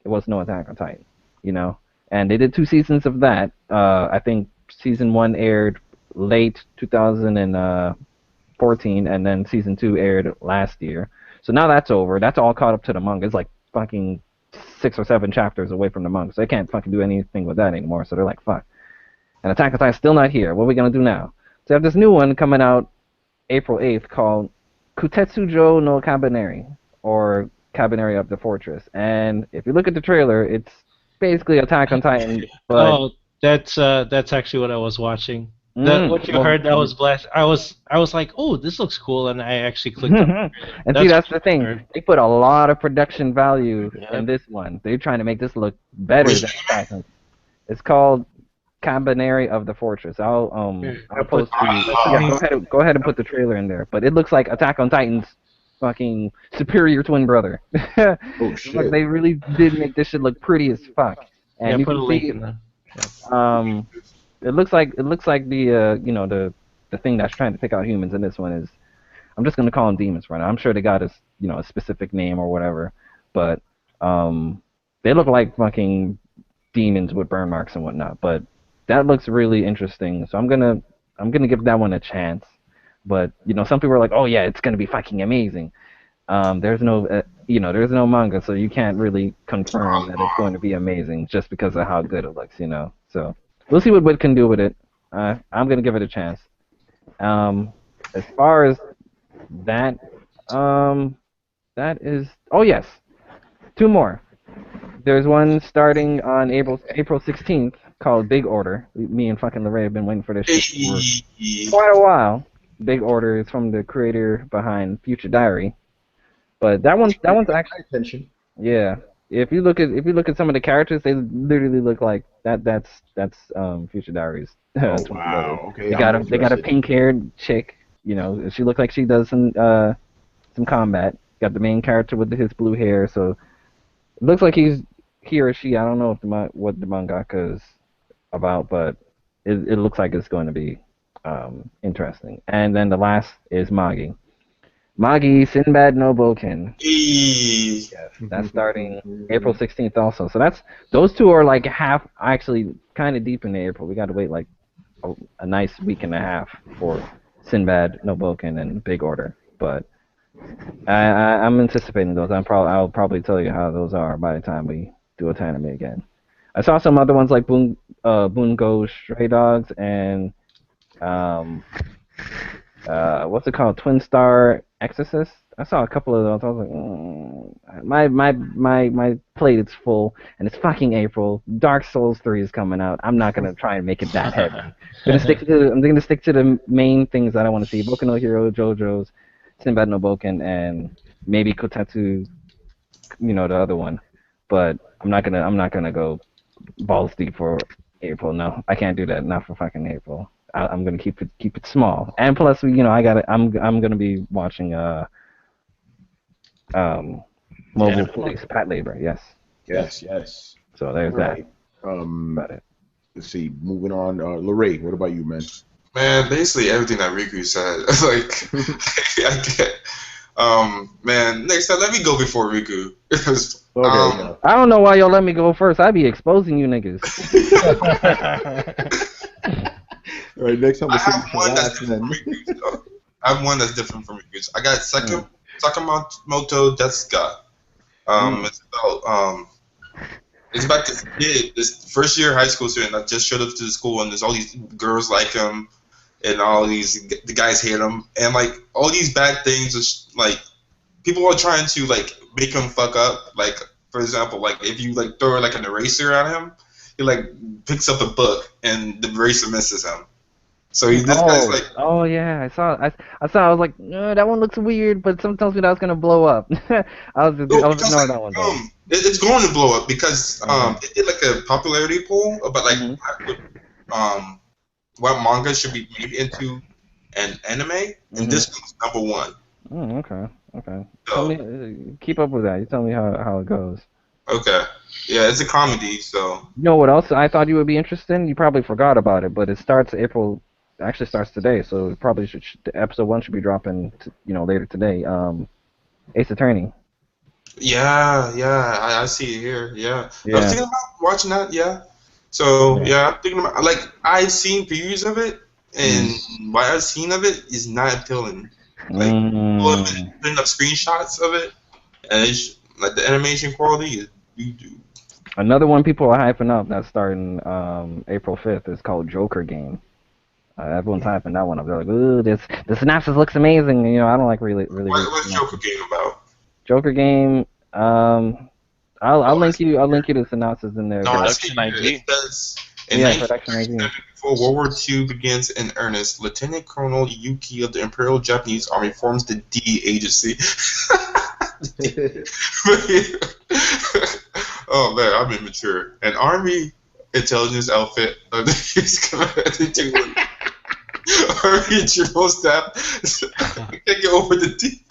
it was no Attack on Titan, you know. And they did 2 seasons of that. I think season 1 aired late 2014, and then season 2 aired last year. So now that's over. That's all caught up to the manga. It's like fucking 6 or 7 chapters away from the manga, so they can't fucking do anything with that anymore. So they're like, fuck. And Attack on Titan's still not here. What are we gonna do now? So they have this new one coming out April 8th called Kutetsujo no Kabaneri, or Kabaneri of the Fortress. And if you look at the trailer, it's basically Attack on Titan. But that's actually what I was watching. What you heard, that was blast. I was like, oh, this looks cool, and I actually clicked on it. And see, that's the thing. They put a lot of production value in this one. They're trying to make this look better than Titan. It's called Kabaneri of the Fortress. I'll post go ahead and put the trailer in there. But it looks like Attack on Titan's fucking superior twin brother. Oh shit! Like, they really did make this shit look pretty as fuck. And you put can a link see, in there. it looks like the the thing that's trying to pick out humans in this one is, I'm just gonna call them demons right now. I'm sure they got a specific name or whatever, but they look like fucking demons with burn marks and whatnot. But that looks really interesting, so I'm gonna give that one a chance. But some people are like, oh yeah, it's gonna be fucking amazing. There's no there's no manga, so you can't really confirm that it's going to be amazing just because of how good it looks, So we'll see what Wit can do with it. I'm gonna give it a chance. As far as that, that is. Oh yes, 2 more. There's one starting on April 16th called Big Order. Me and fucking LeRay have been waiting for this shit for quite a while. Big Order is from the creator behind Future Diary, but that one's actually attention. Yeah, if you look at some of the characters, they literally look like that's Future Diary's. Oh wow! Okay. They got a pink-haired chick. She looks like she does some combat. Got the main character with his blue hair, so it looks like he or she. I don't know what the mangaka is about, but it looks like it's going to be interesting. And then the last is Magi Sinbad no Boken. Yes, that's starting April 16th also. So those 2 are like actually kind of deep into April. We got to wait like a nice week and a half for Sinbad no Boken and Big Order. But I'm anticipating those. I'll probably tell you how those are by the time we do Otanime again. I saw some other ones like Bungo Stray Dogs and what's it called? Twin Star Exorcist. I saw a couple of those. I was like, my plate is full, and it's fucking April. Dark Souls 3 is coming out. I'm not gonna try and make it that heavy. I'm gonna stick to the main things that I want to see: Boku no Hero, JoJo's, Sinbad no Boken, and maybe Kotetsu, the other one. But I'm not gonna go balls deep for April. No, I can't do that. Not for fucking April. I'm gonna keep it small. And plus, I'm gonna be watching Mobile Police, Patlabor, yes. Yes. So there's that. About it. Let's see. Moving on. LeRay, what about you, man? Man, basically everything that Riku said. Like, I get. Man, next time let me go before Riku. Okay. I don't know why y'all let me go first. I'd be exposing you niggas. All right, next time. I have one that's different from Riku's. I have one that's different from Riku's. I got Sakamoto Desuka. It's about this kid, this first year high school student that just showed up to the school, and there's all these girls like him, and the guys hate him, and like all these bad things, like people are trying to like make him fuck up. Like for example, like if you like throw like an eraser at him, he like picks up a book and the eraser misses him. So this guy's like, oh yeah, I saw. I was like, that one looks weird, but someone tells me that was gonna blow up. I was ignoring that one. It's going to blow up because it did like a popularity poll about like what manga should be made into an anime, and this one's #1. Oh, okay. So, tell me, keep up with that. You tell me how it goes. Okay. Yeah, it's a comedy, so. You know what else I thought you would be interested in? You probably forgot about it, but it starts actually starts today, so it probably the episode 1 should be dropping, later today. Ace Attorney. Yeah, I see it here. Yeah. I was thinking about watching that. Yeah. So I'm thinking about I've seen previews of it, and what I've seen of it is not appealing. Like putting up screenshots of it, and it's, like the animation quality is doo-doo. Another one people are hyping up that's starting April 5th is called Joker Game. Everyone's hyping that one up. They're like, ooh, the synopsis looks amazing. I don't like really. What's Joker Game about? Joker Game. I'll link you the synopsis in there. No, Production ID. Production ID. Before World War II begins in earnest, Lieutenant Colonel Yuki of the Imperial Japanese Army forms the D Agency. Oh man, I'm immature. An army intelligence outfit of the Army General Staff can't get over the D.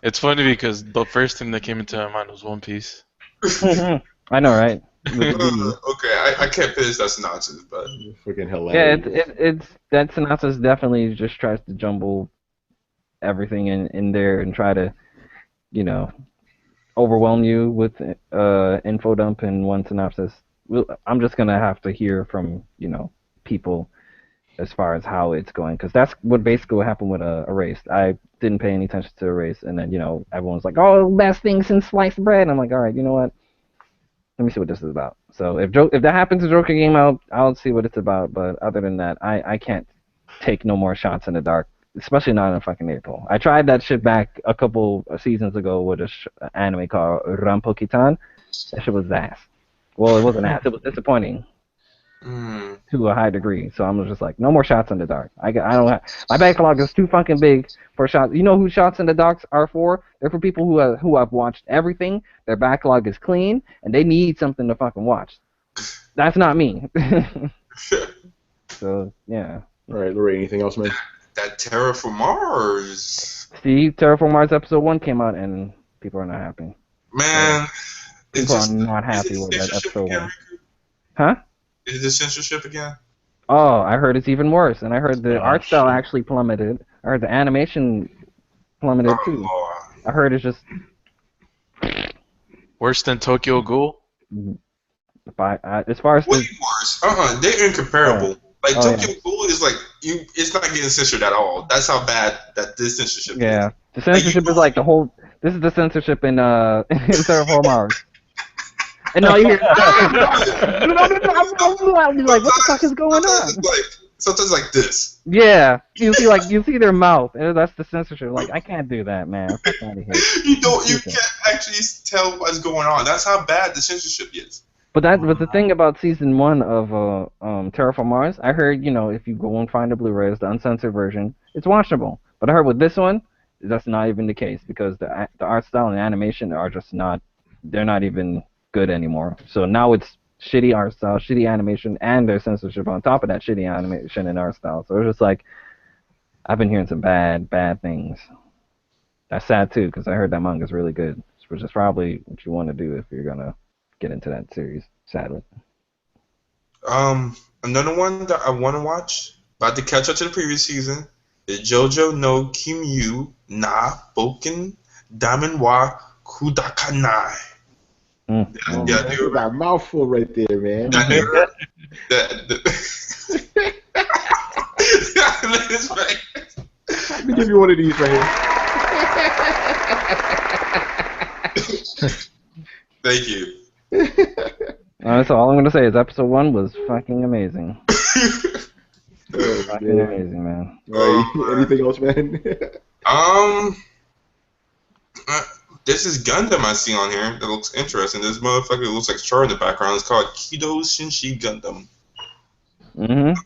It's funny because the first thing that came into my mind was One Piece. I know, right? Okay, I can't finish that synopsis, but freaking hilarious. Yeah, it's that synopsis definitely just tries to jumble everything in there and try to, overwhelm you with info dump in one synopsis. I'm just gonna have to hear from people as far as how it's going, because that's what basically happened with Erased. I didn't pay any attention to Erased, and then everyone's like, "Oh, best thing since sliced bread." And I'm like, "All right, you know what? Let me see what this is about." So if that happens to Joker Game, I'll see what it's about. But other than that, I can't take no more shots in the dark, especially not in fucking April. I tried that shit back a couple seasons ago with an anime called Rampo-Kitan. That shit was ass. Well, it wasn't ass. It was disappointing to a high degree. So I'm just like, no more shots in the dark. I don't have, my backlog is too fucking big for shots. You know who shots in the dark are for? They're for people who have watched everything. Their backlog is clean and they need something to fucking watch. That's not me. So yeah. All right, LeRay, anything else, man? That Terra for Mars. See, Terra for Mars episode 1 came out and people are not happy. Man, people are not happy with that episode 1. Huh? Is this censorship again? Oh, I heard it's even worse, and I heard the art style actually plummeted. I heard the animation plummeted too. Lord. I heard it's just worse than Tokyo Ghoul. As far as way worse. They're incomparable. Tokyo Ghoul is like it's not getting censored at all. That's how bad that this censorship is. Yeah, the censorship is like the whole. This is the censorship in Terra for Mars. And now you hear, I'm like, what the fuck is going on? Sometimes like this. Yeah, you see their mouth, and that's the censorship. Like, I can't do that, man. Fuck out of here. You can't actually tell what's going on. That's how bad the censorship is. But the thing about season 1 of Terra for Mars. I heard, if you go and find a Blu-ray, it's the uncensored version. It's watchable. But I heard with this one, that's not even the case because the art style and animation are just not. They're not even good anymore. So now it's shitty art style, shitty animation, and there's censorship on top of that shitty animation and art style. So it's just like, I've been hearing some bad things. That's sad too, because I heard that manga's really good. It's which is probably what you want to do if you're gonna get into that series. Sadly. Another one that I want to watch, about to catch up to the previous season, is JoJo no Kimyu na Boken Damen wa Kudakanai. That's a mouthful right there, man. Let me give you one of these right here. Thank you. So all I'm gonna say is episode 1 was fucking amazing. Fucking amazing, man. Anything else, man? This is Gundam I see on here that looks interesting. This motherfucker looks like Char in the background. It's called Kido Shinshi Gundam.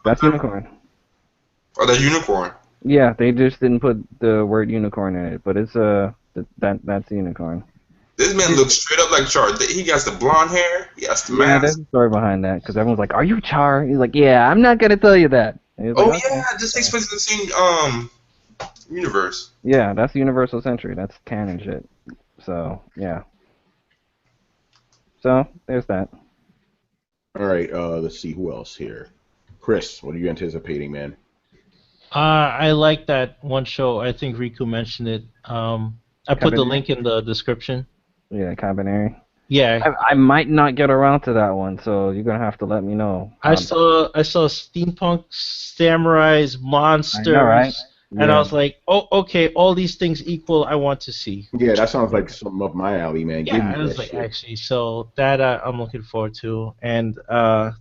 That's Unicorn. Oh, that's Unicorn. Yeah, they just didn't put the word unicorn in it, but it's that's Unicorn. This man looks straight up like Char. He got the blonde hair. He has the mask. Yeah, there's a story behind that because everyone's like, "Are you Char?" He's like, "Yeah, I'm not gonna tell you that." Like, yeah, this takes place in the same universe. Yeah, that's Universal Century. That's canon shit. So yeah. So there's that. All right. Let's see who else here. Chris, what are you anticipating, man? I like that one show. I think Riku mentioned it. I put the link in the description. Yeah, Cabaneri. Yeah. I might not get around to that one, so you're gonna have to let me know. I saw steampunk samurais, monsters, right? And I was like, oh, okay, all these things equal. I want to see. Yeah, that sounds like something up my alley, man. Yeah, I was like, shit. Actually, so that I'm looking forward to, and I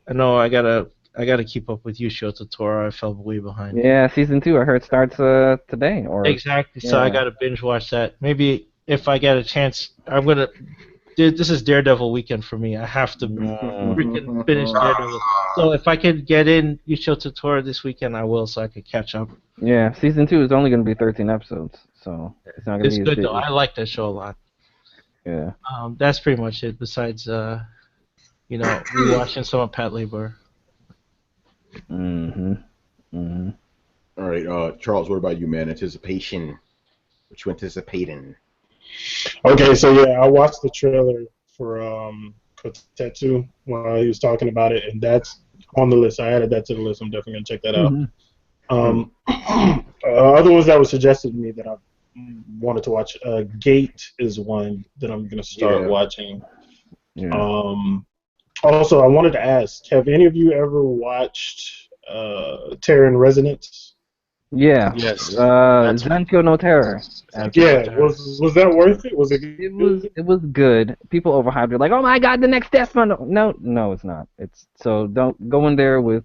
know I gotta keep up with Yusho Totoro. I fell way behind. Yeah, season 2 I heard starts today. Exactly. Yeah. So I gotta binge watch that. Maybe if I get a chance, I'm gonna. This is Daredevil weekend for me. I have to freaking finish Daredevil. So if I could get in Yusho Totoro this weekend, I will, so I could catch up. Yeah, season 2 is only going to be 13 episodes, so it's not going to be. It's good though. I like that show a lot. Yeah. That's pretty much it. Besides, rewatching some of Patlabor. All right, Charles. What about you, man? Anticipation. What you anticipating? Okay, so yeah, I watched the trailer for Kotetsu while he was talking about it, and that's on the list. I added that to the list. I'm definitely gonna check that out. Other ones that were suggested to me that I wanted to watch, Gate is one that I'm gonna start watching. Yeah. Also, I wanted to ask, have any of you ever watched Terror in Resonance? Yeah. Yes. Zenkyo no Terror. Yeah. Was that worth it? Was it? It was good. People overhyped it, like, oh my god, the next Death Bundle. No, it's not. So don't go in there with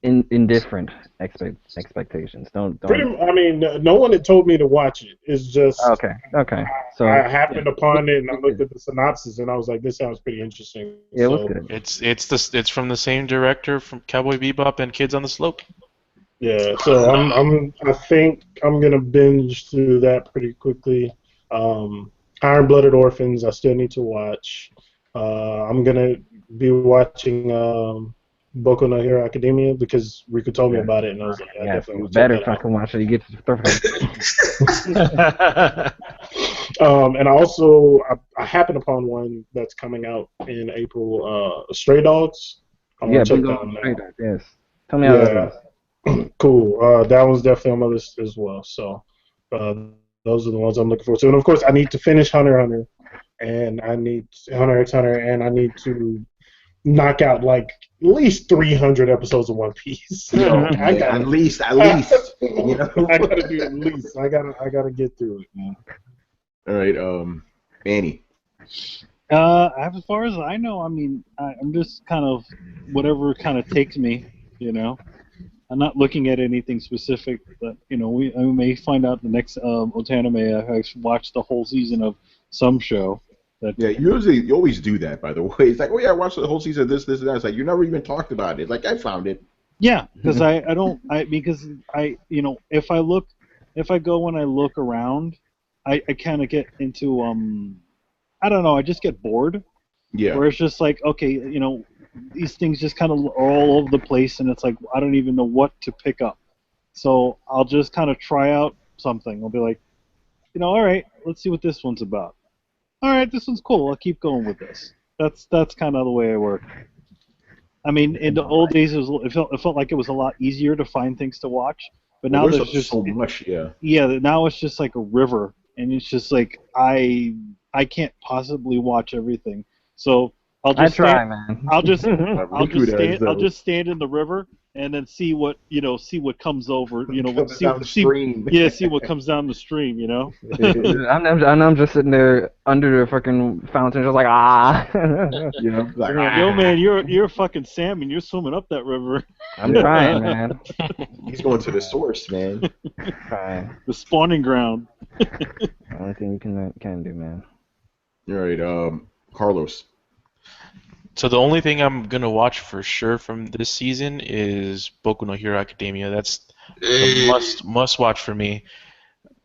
indifferent expectations. Don't. I mean, no one had told me to watch it. It's just okay. So I happened upon it and I looked at the synopsis and I was like, this sounds pretty interesting. Yeah, it was good. It's from the same director from Cowboy Bebop and Kids on the Slope. Yeah, so I think I'm gonna binge through that pretty quickly. Iron-Blooded Orphans I still need to watch. I'm gonna be watching Boku no Hero Academia because Riku told me about it and I was like, I definitely want to better fucking watch it. You get and also I happened upon one that's coming out in April, Stray Dogs. Check that out. Stray Dogs, yes. Tell me how that is. Cool. That one's definitely on my list as well. So those are the ones I'm looking forward to. And of course, I need to finish Hunter x Hunter, and I need Hunter x Hunter, and I need to knock out like at least 300 episodes of One Piece. So I got at least. You know? I gotta do at least. I gotta get through it, man. All right, Manny. As far as I know, I mean, I'm just kind of whatever kind of takes me, you know. I'm not looking at anything specific, but we may find out the next Otanime. I watched the whole season of some show. You always do that, by the way. It's like, oh yeah, I watched the whole season of this, and that. It's like you never even talked about it. It's like I found it. Yeah, because if I go and I look around, I kind of get into I don't know, I just get bored. Yeah. Where it's just like, okay, these things just kind of are all over the place, and it's like I don't even know what to pick up. So I'll just kind of try out something. I'll be like, all right, let's see what this one's about. All right, this one's cool. I'll keep going with this. That's kind of the way I work. I mean, in the old days, it felt like it was a lot easier to find things to watch. But now there's just so much, yeah. Yeah, now it's just like a river, and it's just like I can't possibly watch everything. So I'll just stand in the river and then see what comes over, see what comes down the stream, I'm just sitting there under the fucking fountain, just like Yo, man, you're a fucking salmon. You're swimming up that river. I'm trying, man. He's going to the source, man. The spawning ground. Only thing you can do, man. All right, Carlos. So the only thing I'm gonna watch for sure from this season is Boku no Hero Academia. That's the must watch for me.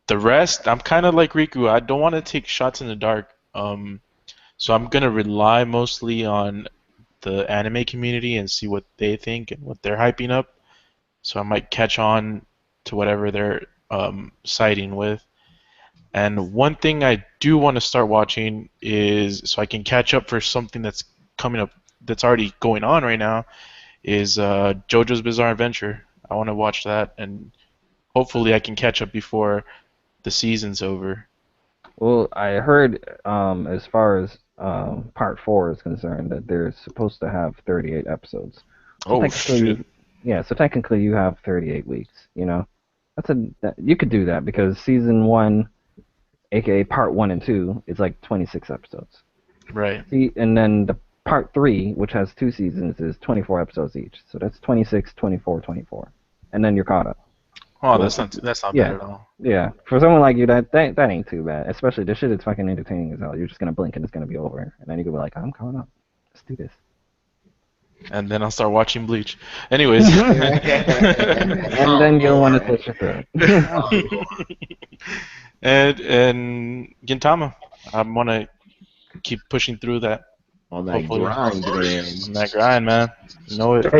The rest, I'm kind of like Riku. I don't want to take shots in the dark. So I'm gonna rely mostly on the anime community and see what they think and what they're hyping up. So I might catch on to whatever they're siding with. And one thing I do want to start watching is, so I can catch up for something that's coming up, that's already going on right now, is JoJo's Bizarre Adventure. I want to watch that, and hopefully I can catch up before the season's over. Well, I heard as far as part 4 is concerned that they're supposed to have 38 episodes. So shit. Yeah, so technically you have 38 weeks, you could do that because season 1, aka part 1 and 2, is like 26 episodes. Right. And then the part 3, which has 2 seasons, is 24 episodes each. So that's 26, 24, 24. And then you're caught up. Oh, that's not bad at all. Yeah. For someone like you, that ain't too bad. Especially this shit is fucking entertaining as hell. You're just gonna blink and it's gonna be over. And then you can be like, I'm caught up. Let's do this. And then I'll start watching Bleach. Anyways. And then you'll want to switch it through. And Gintama. I want to keep pushing through that. On that grind, man. On that grind, man. You know it.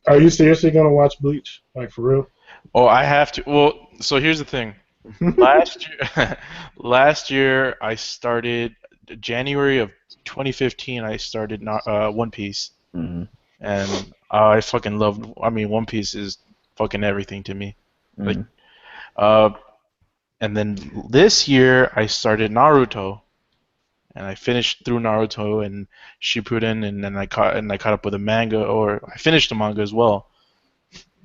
Are you seriously gonna watch Bleach? Like for real? Oh, I have to. Well, so here's the thing. Last year I started January of 2015. I started One Piece, and I fucking loved. I mean, One Piece is fucking everything to me. Like, and then this year I started Naruto. And I finished through Naruto and Shippuden, and then I caught up with the manga, or I finished the manga as well.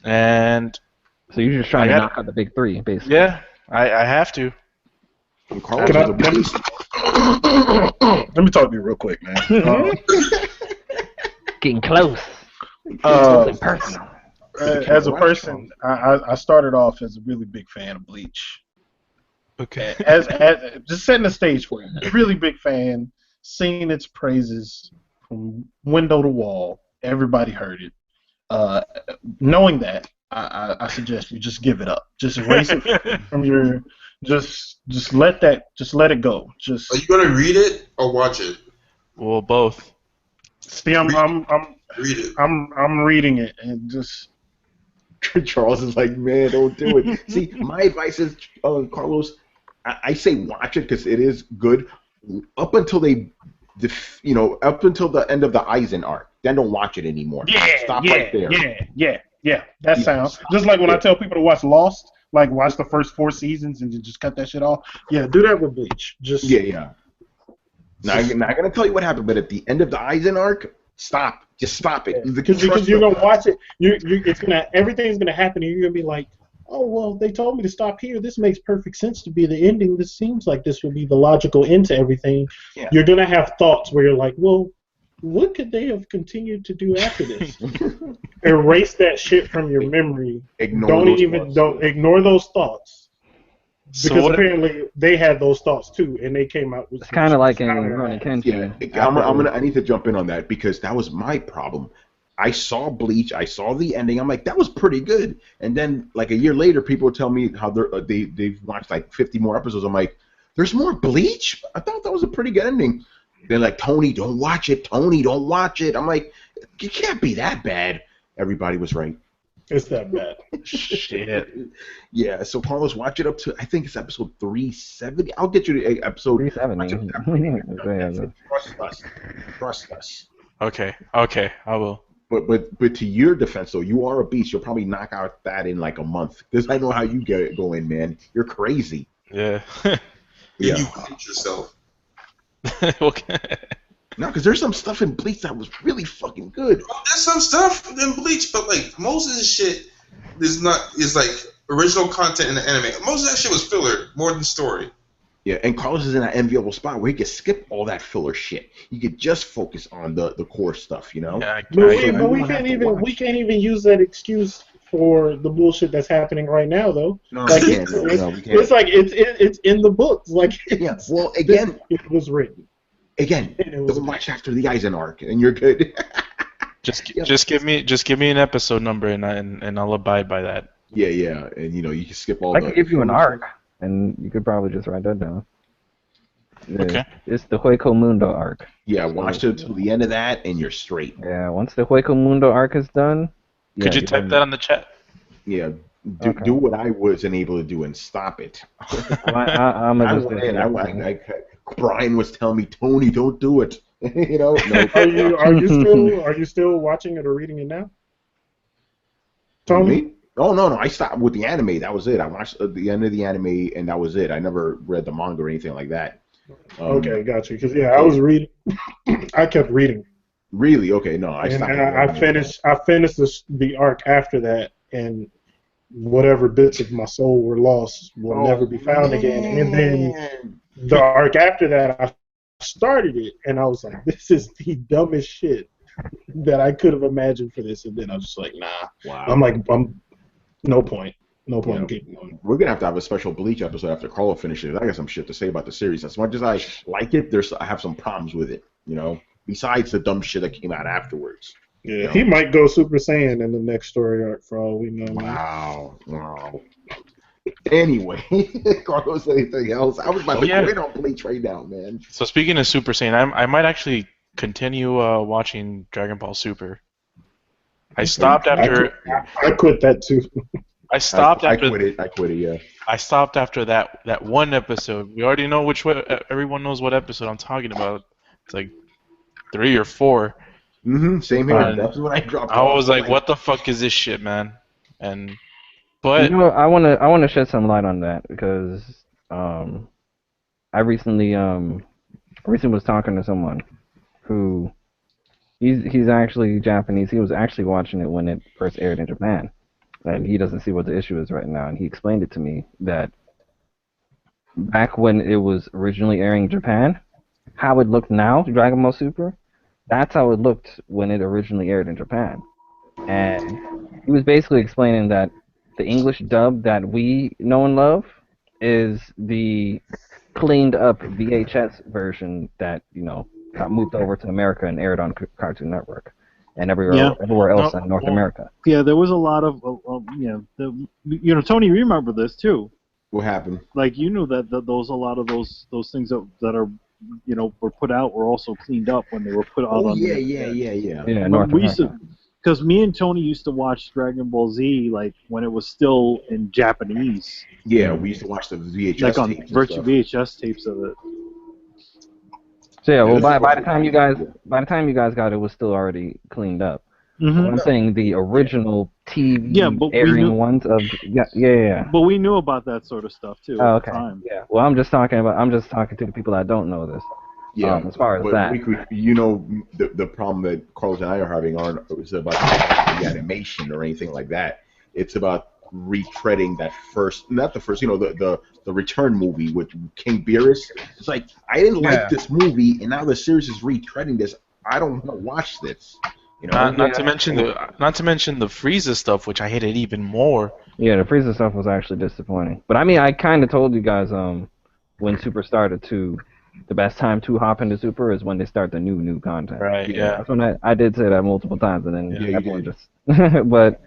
And so you're just trying to knock out the big 3, basically. Yeah, I have to. Let me talk to you real quick, man. Getting close. Personal. As a person, I started off as a really big fan of Bleach. Okay. As just setting the stage for you. Really big fan, singing its praises from window to wall. Everybody heard it. Knowing that, I suggest you just give it up. Just erase it from your. Just let it go. Just. Are you gonna read it or watch it? Well, both. See, I'm read it. I'm reading it and just. Charles is like, man, don't do it. See, my advice is, Carlos, I say watch it because it is good up until up until the end of the Aizen arc. Then don't watch it anymore. Stop right there. Yeah. That sounds just like when I tell people to watch Lost, like watch the first 4 seasons and just cut that shit off. Yeah, do that with Bleach. Just Now I'm not gonna tell you what happened, but at the end of the Aizen arc, stop. Just stop it. Because you're gonna watch it. Everything's gonna happen, and you're gonna be like, oh well, they told me to stop here. This makes perfect sense to be the ending. This seems like this would be the logical end to everything. Yeah. You're gonna have thoughts where you're like, well, what could they have continued to do after this? Erase that shit from your memory. Don't ignore those thoughts. Because apparently they had those thoughts too, and they came out with. It's kind of like in Rurouni Kenshin. Yeah, I need to jump in on that because that was my problem. I saw Bleach, I saw the ending. I'm like, that was pretty good. And then like a year later, people tell me how they've watched like 50 more episodes. I'm like, there's more Bleach? I thought that was a pretty good ending. They're like, Tony, don't watch it. Tony, don't watch it. I'm like, it can't be that bad. Everybody was right. It's that bad. Shit. Yeah, so Carlos, watch it up to, I think it's episode 370. I'll get you to episode 370. Trust us. Trust us. Okay, I will. But to your defense, though, you are a beast. You'll probably knock out that in like a month. Because I know how you go in, man. You're crazy. Yeah. You hate yourself. Okay. No, because there's some stuff in Bleach that was really fucking good. There's some stuff in Bleach, but like most of the shit is like original content in the anime. Most of that shit was filler more than story. Yeah, and Carlos is in that enviable spot where he could skip all that filler shit. He could just focus on the core stuff, you know. Yeah, but we can't even use that excuse for the bullshit that's happening right now, though. No, like we can't. It's like it's in the books. Like yeah. Well, again, it was written. Again, don't watch after the Eisen arc, and you're good. Just give me an episode number, and I'll abide by that. Yeah, and you can skip all. I could give you an arc, and you could probably just write that down. Okay. It's the Hueco Mundo arc. Yeah, watch it till the end of that, and you're straight. Yeah, once the Hueco Mundo arc is done. Could you type that on the chat? Yeah. Do what I wasn't able to do and stop it. Brian was telling me, Tony, don't do it. No. Are you still watching it or reading it now? Tony? Me? Oh no, I stopped with the anime. That was it. I watched the end of the anime, and that was it. I never read the manga or anything like that. Okay, got you. Because I was reading. I kept reading. Really? Okay, no, I stopped. I finished the arc after that, and whatever bits of my soul were lost will never be found again. And then the arc after that, I started it, and I was like, this is the dumbest shit that I could have imagined for this. And then I was just like, nah. Wow. I'm no point. No point in keeping going. We're going to have a special Bleach episode after Carlo finishes. I got some shit to say about the series. As much as I like it, I have some problems with it, besides the dumb shit that came out afterwards. Yeah, he might go Super Saiyan in the next story arc for all we know. Wow. Anyway, Carlos, anything else? I was about to quit on Bleach right now, man. So speaking of Super Saiyan, I might actually continue watching Dragon Ball Super. I stopped after. I quit that too. I stopped after. I quit it. Yeah. I stopped after that one episode. We already know which one. Everyone knows what episode I'm talking about. It's like 3 or 4. Same here. That's when I dropped. I was like, "What the fuck is this shit, man?" But I wanna shed some light on that because I recently was talking to someone who he's actually Japanese. He was actually watching it when it first aired in Japan, and he doesn't see what the issue is right now. And he explained it to me that back when it was originally airing in Japan, how it looked now, Dragon Ball Super, that's how it looked when it originally aired in Japan. And he was basically explaining that the English dub that we know and love is the cleaned up VHS version that, got moved over to America and aired on Cartoon Network and everywhere else in North America. Yeah, there was a lot of, Tony, you remember this too. What happened? Like, you knew that a lot of those things that are, were put out were also cleaned up when they were put out on Yeah, North America. Because me and Tony used to watch Dragon Ball Z like when it was still in Japanese. Yeah, we used to watch the VHS like on tapes virtual VHS tapes of it. So yeah, well by the time you guys got it, was still already cleaned up. I'm saying the original TV airing ones of But we knew about that sort of stuff too. Oh, okay. At the time. Yeah. Well, I'm just talking to the people that don't know this. Yeah, as far as that. The problem that Carlos and I are having aren't about the animation or anything like that. It's about retreading that the return movie with King Beerus. It's like, I didn't like this movie, and now the series is retreading this. I don't want to watch this. Not to mention the Frieza stuff, which I hated even more. Yeah, the Frieza stuff was actually disappointing. But I mean, I kind of told you guys when Super started to. The best time to hop into Super is when they start the new content. Right, yeah. That's when I did say that multiple times, and then everyone just... But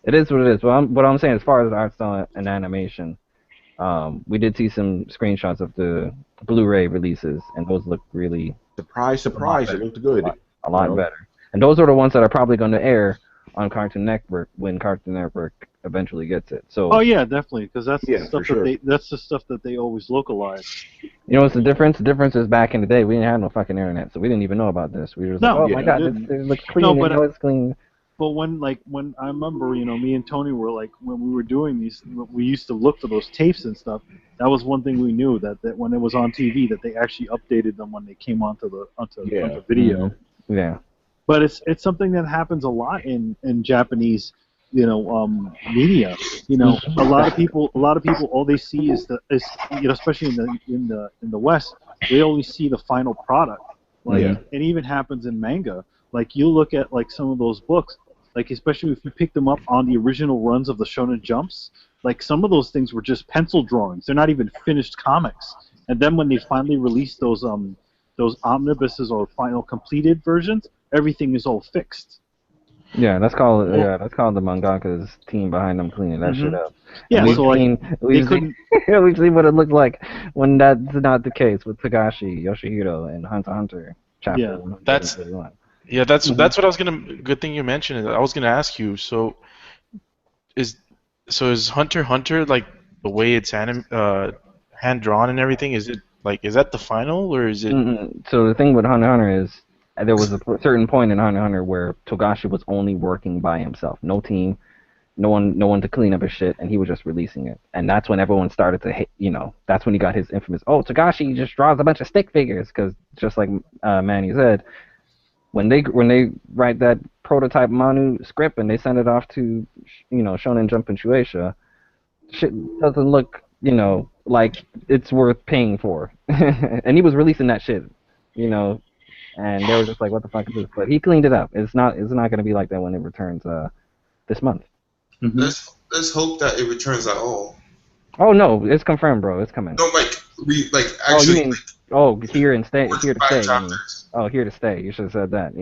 it is what it is. But what I'm saying, as far as art style and animation, we did see some screenshots of the Blu-ray releases, and those look really... Surprise, it looked good. A lot better. And those are the ones that are probably going to air on Cartoon Network when Cartoon Network eventually gets it. So. Oh yeah, definitely, because that's the stuff sure. that's the stuff that they always localize. You know what's the difference? The difference is back in the day we didn't have no fucking internet, so we didn't even know about this. We were just like, oh my god, it looks clean. No, but it's clean. But when I remember, me and Tony were like, when we were doing these, we used to look for those tapes and stuff. That was one thing we knew, that when it was on TV, that they actually updated them when they came onto video. Mm-hmm. Yeah. But it's something that happens a lot in Japanese, media. A lot of people, all they see is especially in the West, they only see the final product. It even happens in manga. Like, you look at like some of those books, like especially if you pick them up on the original runs of the Shonen Jumps, like some of those things were just pencil drawings. They're not even finished comics. And then when they finally release those omnibuses or final completed versions, everything is all fixed. Yeah, that's called the mangaka's team behind them cleaning that shit up. Yeah, we've seen what it looked like when that's not the case with Togashi, Yoshihiro, and Hunter x Hunter chapter 131. Yeah, that's what I was gonna. Good thing you mentioned it. I was gonna ask you. So, is Hunter x Hunter, like the way it's hand drawn and everything? Is that the final, or is it? So the thing with Hunter x Hunter is there was a certain point in Hunter x Hunter where Togashi was only working by himself, no team, no one to clean up his shit, and he was just releasing it. And that's when everyone started to hate. That's when he got his infamous. Oh, Togashi just draws a bunch of stick figures, because just like Manny said. When they write that prototype Manu script and they send it off to, Shonen Jump and Shueisha, shit doesn't look, like it's worth paying for. And he was releasing that shit, and they were just like, what the fuck is this? But he cleaned it up. It's not going to be like that when it returns this month. Mm-hmm. Let's hope that it returns at all. Oh no, it's confirmed, bro. It's coming. No, actually. Here to stay. Oh, here to stay. You should have said that.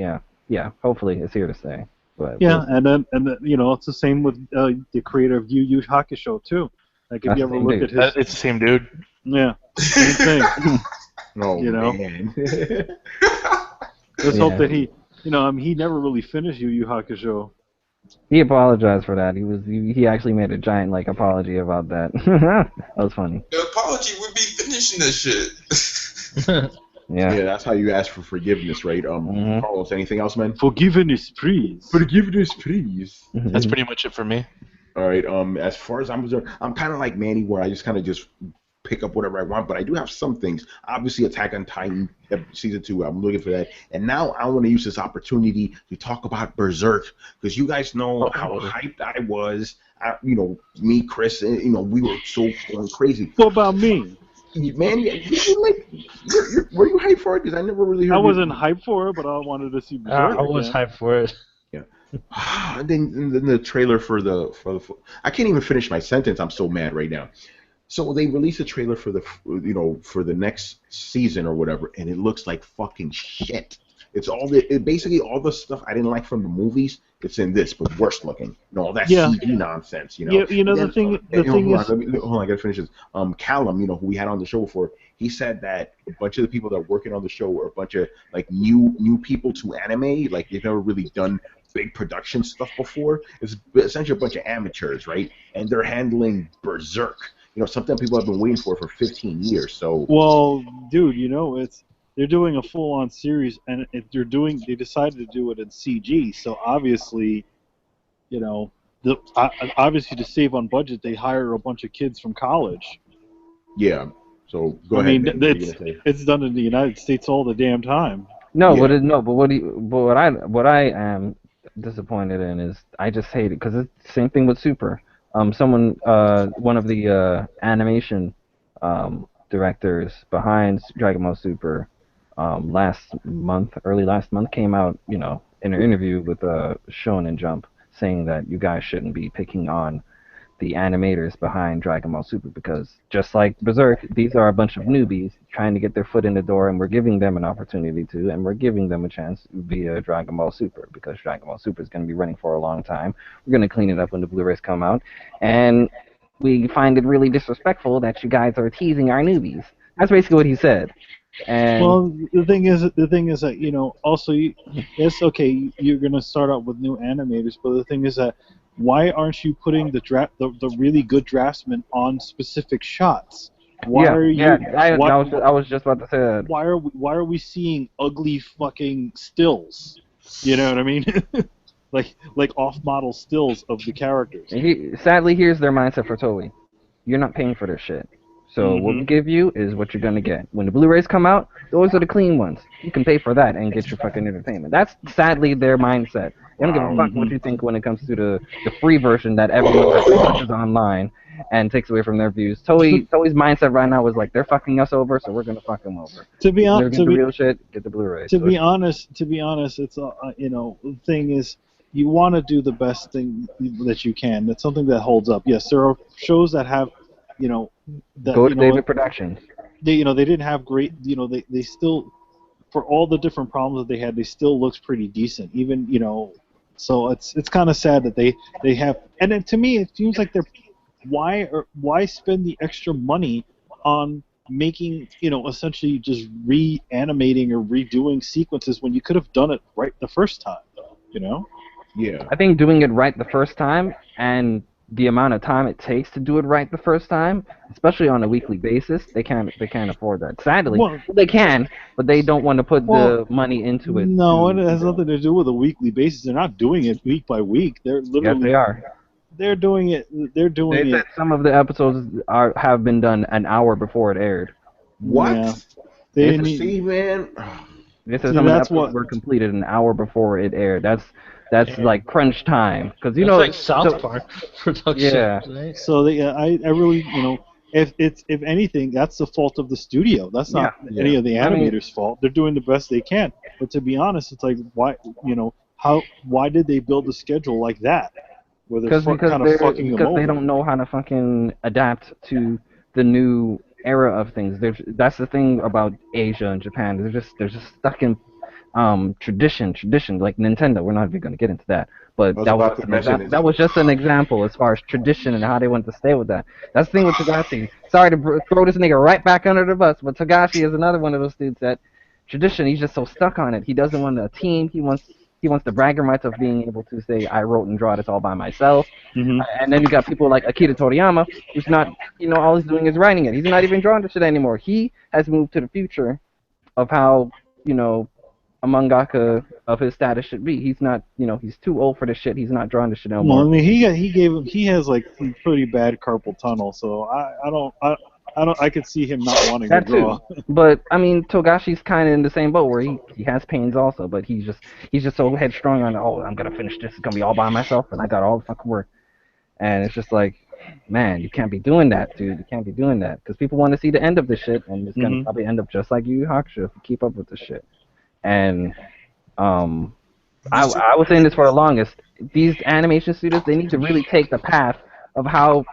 Yeah. Hopefully, it's here to stay. But and then it's the same with the creator of Yu Yu Hakusho too. Like, if you ever look at his, it's the same dude. Yeah, same thing. Man. Let's hope that he never really finished Yu Yu Hakusho. He apologized for that. He actually made a giant apology about that. That was funny. The apology would be finishing this shit. Yeah, that's how you ask for forgiveness, right? Carlos, anything else, man? Forgiveness, please. Forgiveness, please. That's pretty much it for me. All right. As far as I'm concerned, I'm kind of like Manny, where I just kind of just pick up whatever I want, but I do have some things. Obviously, Attack on Titan season 2. I'm looking for that, and now I want to use this opportunity to talk about Berserk, because you guys know how hyped I was. Me, Chris, we were so going crazy. What about me? Man, were you hyped for it? Because I never really heard. I wasn't hyped for it, but I wanted to see Berserk. I was hyped for it. Yeah. And then the trailer for the I can't even finish my sentence. I'm so mad right now. So they released a trailer for the next season or whatever, and it looks like fucking shit. It's basically all the stuff I didn't like from the movies. It's in this, but worse looking. All that CG nonsense. Yeah, the thing is. Hold on, I gotta finish this. Callum, who we had on the show before, he said that a bunch of the people that are working on the show are a bunch of new people to anime. Like, they've never really done big production stuff before. It's essentially a bunch of amateurs, right? And they're handling Berserk. Something people have been waiting for 15 years. So. Well, dude, they're doing a full-on series, and they decided to do it in CG. So obviously, obviously to save on budget, they hire a bunch of kids from college. Yeah. So go ahead. I mean, it's done in the United States all the damn time. No, yeah. What I am disappointed in is I just hate it, because it's the same thing with Super. One of the animation directors behind Dragon Ball Super, early last month, came out, in an interview with Shonen Jump, saying that you guys shouldn't be picking on the animators behind Dragon Ball Super, because just like Berserk, these are a bunch of newbies trying to get their foot in the door, and we're giving them an opportunity to, and we're giving them a chance via Dragon Ball Super, because Dragon Ball Super is going to be running for a long time. We're going to clean it up when the Blu-rays come out, and we find it really disrespectful that you guys are teasing our newbies. That's basically what he said. And well, the thing is that also it's okay. You're gonna start out with new animators, but the thing is that why aren't you putting the really good draftsmen on specific shots? Why are you? I was just about to say that. Why are we seeing ugly fucking stills? You know what I mean? like off-model stills of the characters. Sadly, here's their mindset for Toei. You're not paying for this shit. So what we give you is what you're gonna get. When the Blu-rays come out, those are the clean ones. You can pay for that and get your fucking entertainment. That's sadly their mindset. They don't give a fuck what you think when it comes to the free version that everyone watches online and takes away from their views. Toei's mindset right now is like they're fucking us over, so we're gonna fuck them over. To be honest, the real shit, get the Blu-rays. To be honest, it's the thing is you want to do the best thing that you can. That's something that holds up. Yes, there are shows that have that, go to David Productions. They didn't have great. They still, for all the different problems that they had, they still looks pretty decent. Even so it's kind of sad that they have. And then to me, it seems like they're why spend the extra money on making essentially just reanimating or redoing sequences when you could have done it right the first time. Yeah. I think doing it right the first time and the amount of time it takes to do it right the first time, especially on a weekly basis, they can't afford that. Sadly, they can, but they don't want to put the money into it. No, it has nothing to do with a weekly basis. They're not doing it week by week. They're literally. Yes, they are. They're doing it. They said some of the episodes have been done an hour before it aired. What? Yeah. See, man. They said some of the episodes were completed an hour before it aired. That's like crunch time, because it's like South Park production. Yeah. Right? So I really if anything, that's the fault of the studio. That's not any of the animators' fault. They're doing the best they can. But to be honest, it's like why did they build the schedule like that? Because they don't know how to fucking adapt to the new era of things. That's the thing about Asia and Japan. They're just stuck in tradition, like Nintendo. We're not even going to get into that, but that was just an example as far as tradition and how they want to stay with that. That's the thing with Togashi. Sorry to throw this nigga right back under the bus, but Togashi is another one of those dudes that tradition. He's just so stuck on it. He doesn't want a team. He wants the bragging rights of being able to say, I wrote and draw this all by myself. And then you got people like Akira Toriyama, who's not, all he's doing is writing it. He's not even drawing the shit anymore. He has moved to the future of how, a mangaka of his status should be. He's not, he's too old for this shit. He's not drawing this shit anymore. Well, I mean, he has like pretty bad carpal tunnel, so I could see him not wanting to draw. But I mean, Togashi's kind of in the same boat where he has pains also, but he's just so headstrong on I'm gonna finish this. It's gonna be all by myself, and I got all the fucking work. And it's just like, man, you can't be doing that, dude. You can't be doing that because people want to see the end of this shit, and it's gonna probably end up just like Yu Yu Hakusho if you keep up with this shit. And I was saying this for the longest. These animation studios, they need to really take the path of how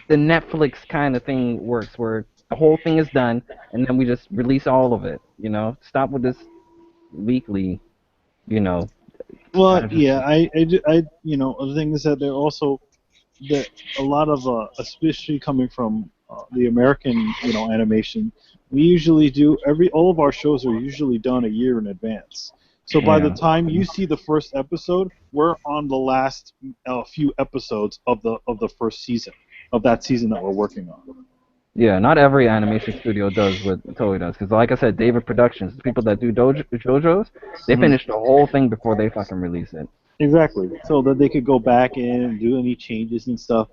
the Netflix kind of thing works, where the whole thing is done and then we just release all of it. Stop with this weekly. Well, yeah, the thing is that they're also that a lot of especially coming from the American animation. We usually do all of our shows are usually done a year in advance. So by the time you see the first episode, we're on the last few episodes of the first season of that season that we're working on. Yeah, not every animation studio does what Toei does, because like I said, David Productions, the people that do JoJo's, they finish the whole thing before they fucking release it. Exactly, so that they could go back in and do any changes and stuff.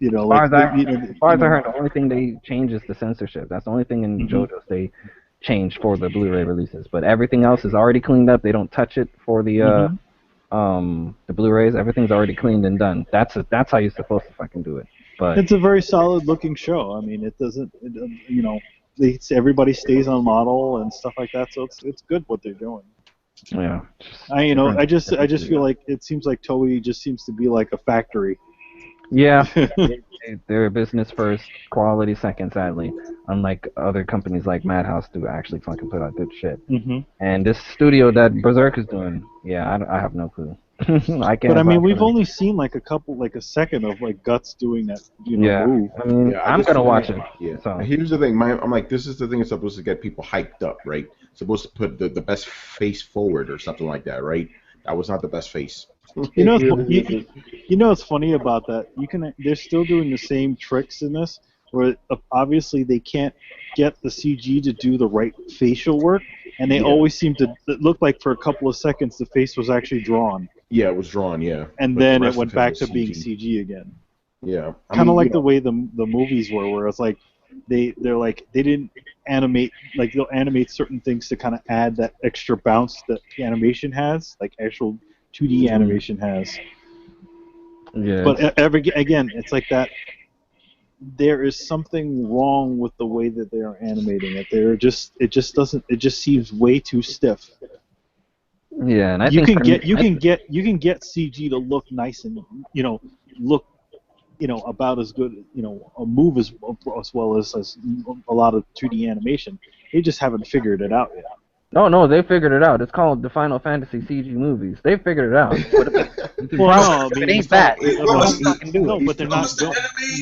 As far as I heard, the only thing they change is the censorship. That's the only thing in JoJo's they change for the Blu-ray releases. But everything else is already cleaned up. They don't touch it for the Blu-rays. Everything's already cleaned and done. That's how you're supposed to fucking do it. But it's a very solid-looking show. I mean, it doesn't, everybody stays on model and stuff like that. So it's good what they're doing. Yeah. I just feel like it seems like Toei just seems to be like a factory. Yeah, they're business first, quality second, sadly. Unlike other companies like Madhouse do actually fucking put out good shit. And this studio that Berserk is doing, I have no clue. I can't. But I mean, we've only seen like a second of like Guts doing that, move. I mean, I'm gonna watch it. Yeah. So. Here's the thing. I'm like, this is the thing that's supposed to get people hyped up, right? Supposed to put the best face forward or something like that, right? That was not the best face. You know what's funny about that? They're still doing the same tricks in this, where obviously they can't get the CG to do the right facial work, and they always seem to look like for a couple of seconds the face was actually drawn. Yeah, it was drawn. Yeah. And then it went back to being CG again. Yeah. Kind of like the way the movies were, where it's like they didn't animate, like they'll animate certain things to kind of add that extra bounce that the animation has, like actual 2D animation has. Yeah. But again, it's like that. There is something wrong with the way that they are animating it. It just seems way too stiff. Yeah, and you can get CG to look nice and look about as good, a move as well as a lot of 2D animation. They just haven't figured it out yet. No, they figured it out. It's called the Final Fantasy CG movies. They figured it out. It ain't that. No, but they're not going.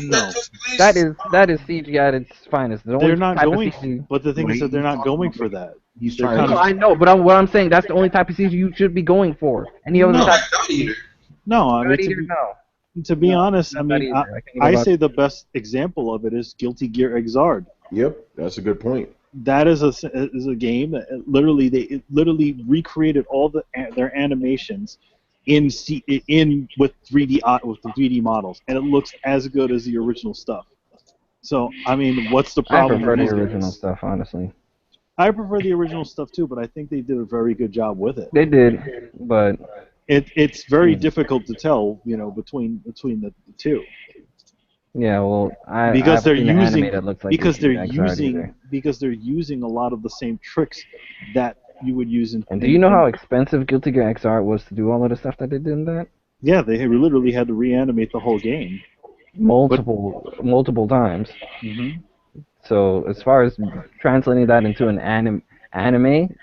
No, that is CG at its finest. They're not going. But the thing is that they're not going for that. I know, but what I'm saying, that's the only type of CG you should be going for. Any other type? No, I mean, to be honest, I mean, I say the best example of it is Guilty Gear Xrd. Yep, that's a good point. That is a game that it literally recreated all their animations with 3D models, and it looks as good as the original stuff. So I mean, what's the problem? I prefer the original stuff, honestly. I prefer the original stuff too, but I think they did a very good job with it. They did, but it's very difficult to tell, between the two. Yeah, well, because they're using a lot of the same tricks that you would use in. And do you know how expensive Guilty Gear XR was to do all of the stuff that they did in that? Yeah, they literally had to reanimate the whole game multiple times. Mm-hmm. So as far as translating that into an anime,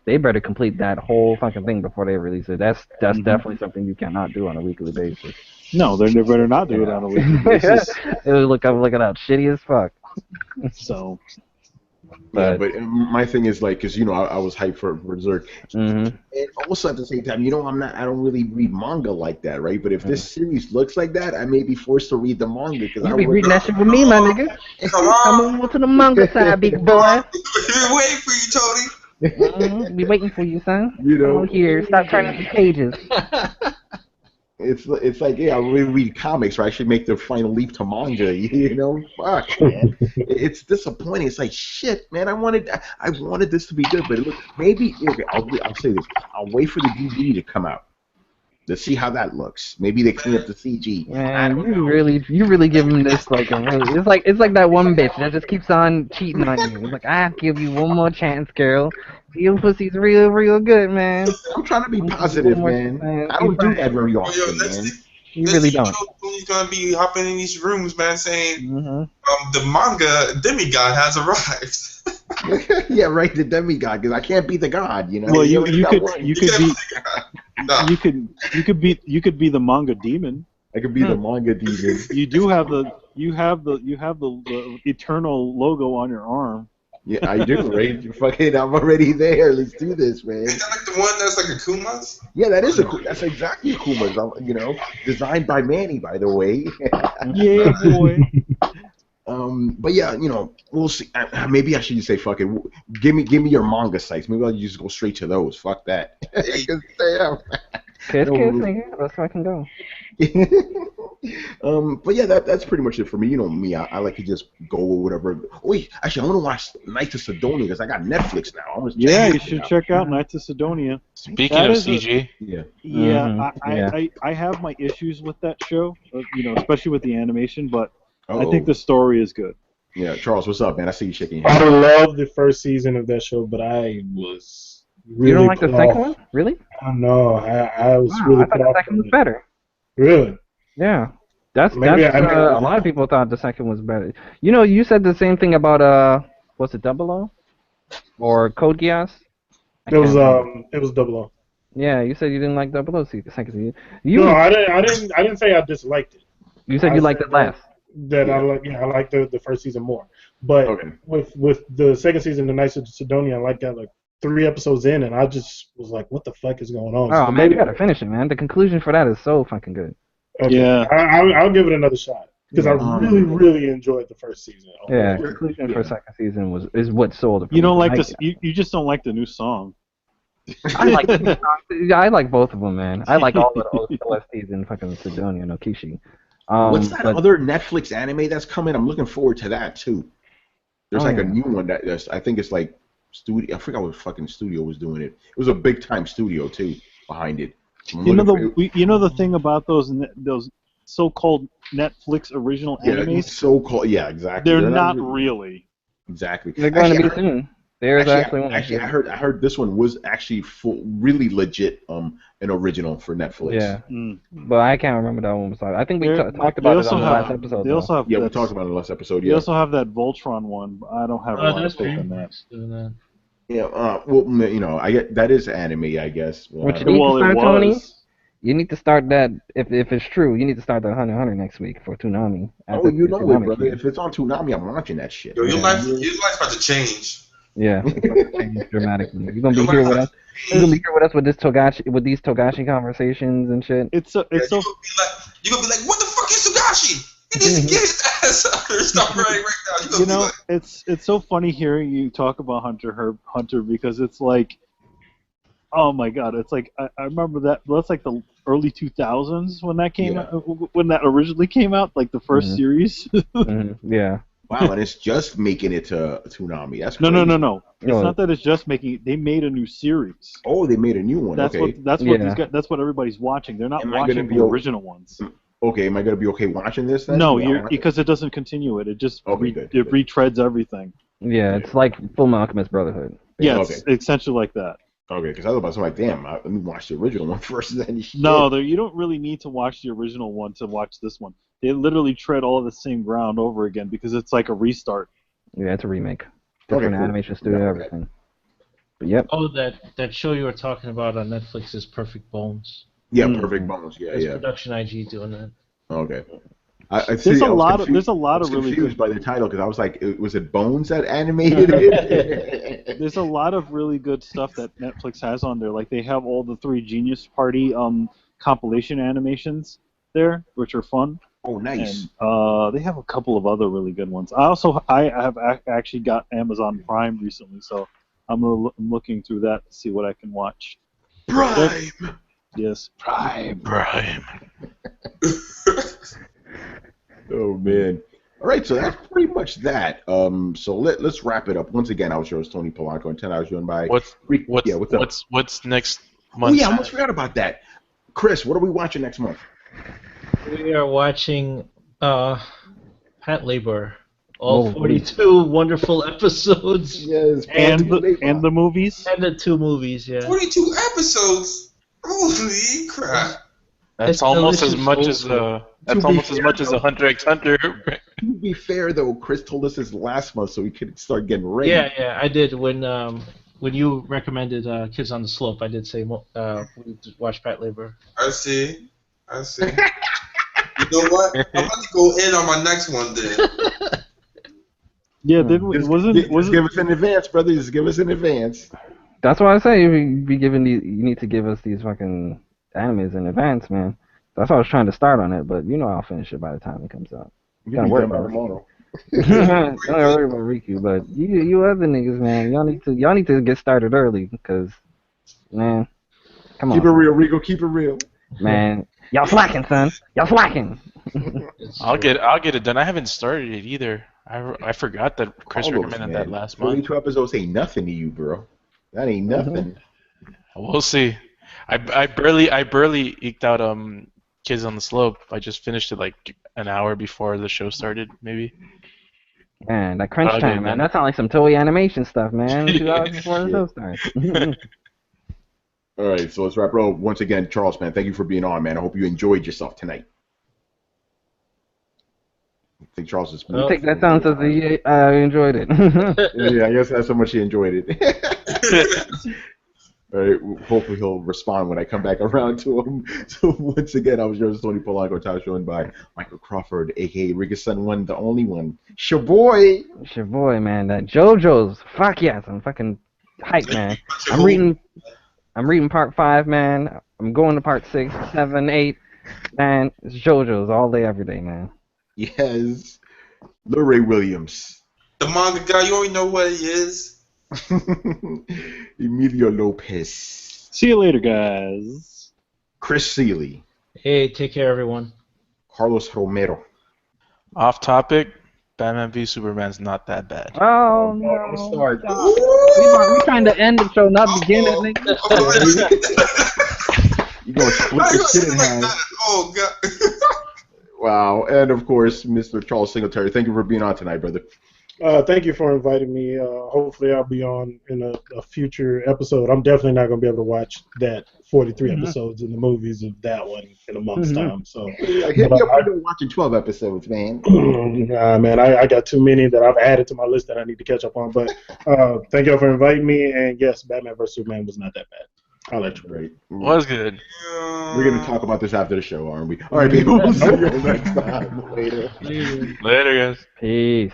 they better complete that whole fucking thing before they release it. That's definitely something you cannot do on a weekly basis. No, they better not do it on a weekly basis. It would look out shitty as fuck. So. But my thing is like, cause I was hyped for Berserk, and also at the same time, I don't really read manga like that, right? But if this series looks like that, I may be forced to read the manga because I be reading that shit with me, my nigga. Come on to the manga side, big boy. We're waiting for you, Tony. Be waiting for you, son. Come here, stop turning the pages. It's like, yeah, I really read comics, or I should make the final leap to manga. Fuck, man. It's disappointing. It's like, shit, man. I wanted this to be good, but maybe I'll say this. I'll wait for the DVD to come out to see how that looks. Maybe they clean up the CG. Man, you really give him this like it's like that one bitch that just keeps on cheating on you. It's like, I'll give you one more chance, girl. Your pussy's real good, man. I'm trying to be positive, man. I don't do that very often, man. You really don't. He's gonna be hopping in these rooms, man, saying, the manga demigod has arrived. Yeah, right, the demigod, because I can't be the god, Well, you could be the manga demon. I could be the manga demon. You do have the eternal logo on your arm. Yeah, I do, right? Fucking, I'm already there. Let's do this, man. Is that like the one that's like a Kuma's? Yeah, that's exactly a Kuma's. Designed by Manny, by the way. Yeah, boy. But yeah, we'll see. Maybe I should just say, fuck it. Give me your manga sites. Maybe I'll just go straight to those. Fuck that. Kiss, nigga. That's where I can go. But yeah, that's pretty much it for me. Me, I like to just go with whatever. Wait, actually, I want to watch Knights of Sidonia because I got Netflix now. You should check out Knights of Sidonia. Speaking of CG, I have my issues with that show, especially with the animation, but I think the story is good. Yeah, Charles, what's up, man? I see you shaking your head. I love the first season of that show, but I was really. You don't like the second one, really? No, I was really. I thought the second was better. Really? Yeah. That's a lot of people thought the second was better. You said the same thing about was it 00 or Code Geass? It was 00. Yeah, you said you didn't like the second season. No, I didn't say I disliked it. You said you liked it less. That I like the first season more. But with the second season, The Knights of Sidonia, I like that like 3 episodes in, and I just was like, what the fuck is going on? Oh so man, you gotta finish it, man. The conclusion for that is so fucking good. Okay. Yeah, I'll give it another shot because I really enjoyed the first season. Yeah, the conclusion for second season is what sold it. You don't like this. You just don't like the new song. I like the new songs. I like both of them, man. I like all the OSTs in fucking Sidonia and Okishi. What's that other Netflix anime that's coming? I'm looking forward to that too. There's a new one that's I think it's like studio. I forgot what fucking studio was doing it. It was a big time studio too behind it. You know the thing about those so-called Netflix original animes. So-called, yeah, exactly. They're not really. Exactly. They're going to be soon. There's actually one. Actually, I heard this one was actually really legit an original for Netflix. Yeah, but I can't remember that one. I think we talked about it on the last episode. They also have we talked about it in the last episode. They also have that Voltron one, but I don't have a lot of faith in that. Yeah, well, you know, I get that is anime, I guess. What you need to start, Tony? You need to start that if it's true. You need to start that Hunter x Hunter next week for Toonami. Oh, you know it, brother. If it's on Toonami, I'm watching that shit. Yo, your life's about to change. Yeah, change dramatically. You're gonna be here with us. You're gonna be here with us with these Togashi conversations and shit. It's so. You're gonna be like, what the fuck is Togashi? He needs to get his ass up there. Stop right now. You know, it's so funny hearing you talk about Hunter because it's like, oh my god, it's like I remember that's like the early 2000s when that came out, when that originally came out, like the first series. Yeah. Wow, and it's just making it to Toonami. That's crazy. No. It's not that it's just making it. They made a new series. Oh, they made a new one. That's what everybody's watching. They're not watching the original ones. Okay, am I gonna be okay watching this then? No, because it doesn't continue it. It just it retreads everything. Yeah, it's like Full Alchemist Brotherhood. Yeah, it's essentially like that. Okay, because I was about to say, like, damn, let me watch the original one first. Then no, you don't really need to watch the original one to watch this one. They literally tread all the same ground over again because it's like a restart. Yeah, it's a remake. Different animation studio, everything. But yep. Oh, that show you were talking about on Netflix is Perfect Bones. Yeah, Perfect Bones. Yeah, It's Production IG doing that. Okay. There's a lot of really confused by the title because I was like, was it Bones that animated it? There's a lot of really good stuff that Netflix has on there. Like they have all the 3 Genius Party compilation animations there, which are fun. Oh, nice. And they have a couple of other really good ones. I have actually got Amazon Prime recently, so I'm looking through that to see what I can watch. Prime. Yes. Prime. Oh man! All right, so that's pretty much that. So let's wrap it up. Once again, our show is Tony Polanco, and 10 hours gone by. What's next month? Oh yeah, I almost forgot about that. Chris, what are we watching next month? We are watching Patlabor. All 42 wonderful episodes. Yes, and the movies. And the 2 movies, yeah. 42 episodes. Holy crap! That's almost as much as a Hunter x Hunter. To be fair, though, Chris told us this last month, so we could start getting ready. Yeah, I did. When you recommended Kids on the Slope, I did say we watch Patlabor. I see. You know what? I'm about to go in on my next one then. Yeah, wasn't give us in advance, brother. Just give us in advance. That's why I say you need to give us these fucking animes in advance, man. That's why I was trying to start on it, but I'll finish it by the time it comes out. Gotta worry about tomorrow. Don't worry about Riku, but you other niggas, man, y'all need to get started early, because, man, come on. Keep it real, Riku. Keep it real. Man, y'all slacking, son. Y'all slacking. I'll get it done. I haven't started it either. I forgot that Chris recommended that last month. 42 episodes ain't nothing to you, bro. That ain't nothing. We'll see. I barely eked out Kids on the Slope. I just finished it like an hour before the show started, maybe. Man, that crunch time, man. That sounds like some Toei animation stuff, man. 2 hours before the show starts. All right, so let's wrap it up. Once again, Charles, man, thank you for being on, man. I hope you enjoyed yourself tonight. I think Charles is. I think that sounds as I enjoyed it. Yeah, I guess that's how much he enjoyed it. All right, hopefully he'll respond when I come back around to him. So once again, I was yours, Tony Polanco, joined by Michael Crawford, a.k.a. Rigason One, the only one. Shaboy! Shaboy, man. That JoJo's. Fuck yes, I'm fucking hyped, man. I'm reading part 5, man. I'm going to part 6, 7, 8. Man, it's JoJo's all day, every day, man. Yes. LeRay Williams. The manga guy, you already know what he is. Emilio Lopez. See you later, guys. Chris Seeley. Hey, take care, everyone. Carlos Romero. Off topic, Batman v Superman's not that bad. Oh, no. Start. We trying to end the show, not begin it, nigga. You gonna split your shit in half. Oh, God. Wow. And, of course, Mr. Charles Singletary. Thank you for being on tonight, brother. Thank you for inviting me. Hopefully I'll be on in a future episode. I'm definitely not going to be able to watch that 43 episodes in the movies of that one in a month's time. So hit me up. I've been watching 12 episodes, man. Nah, man, I got too many that I've added to my list that I need to catch up on. But thank y'all for inviting me. And yes, Batman vs. Superman was not that bad. I'll let you. Right. Was good. We're going to talk about this after the show, aren't we? All right, people. We'll see you next time. Later. Later, guys. Peace.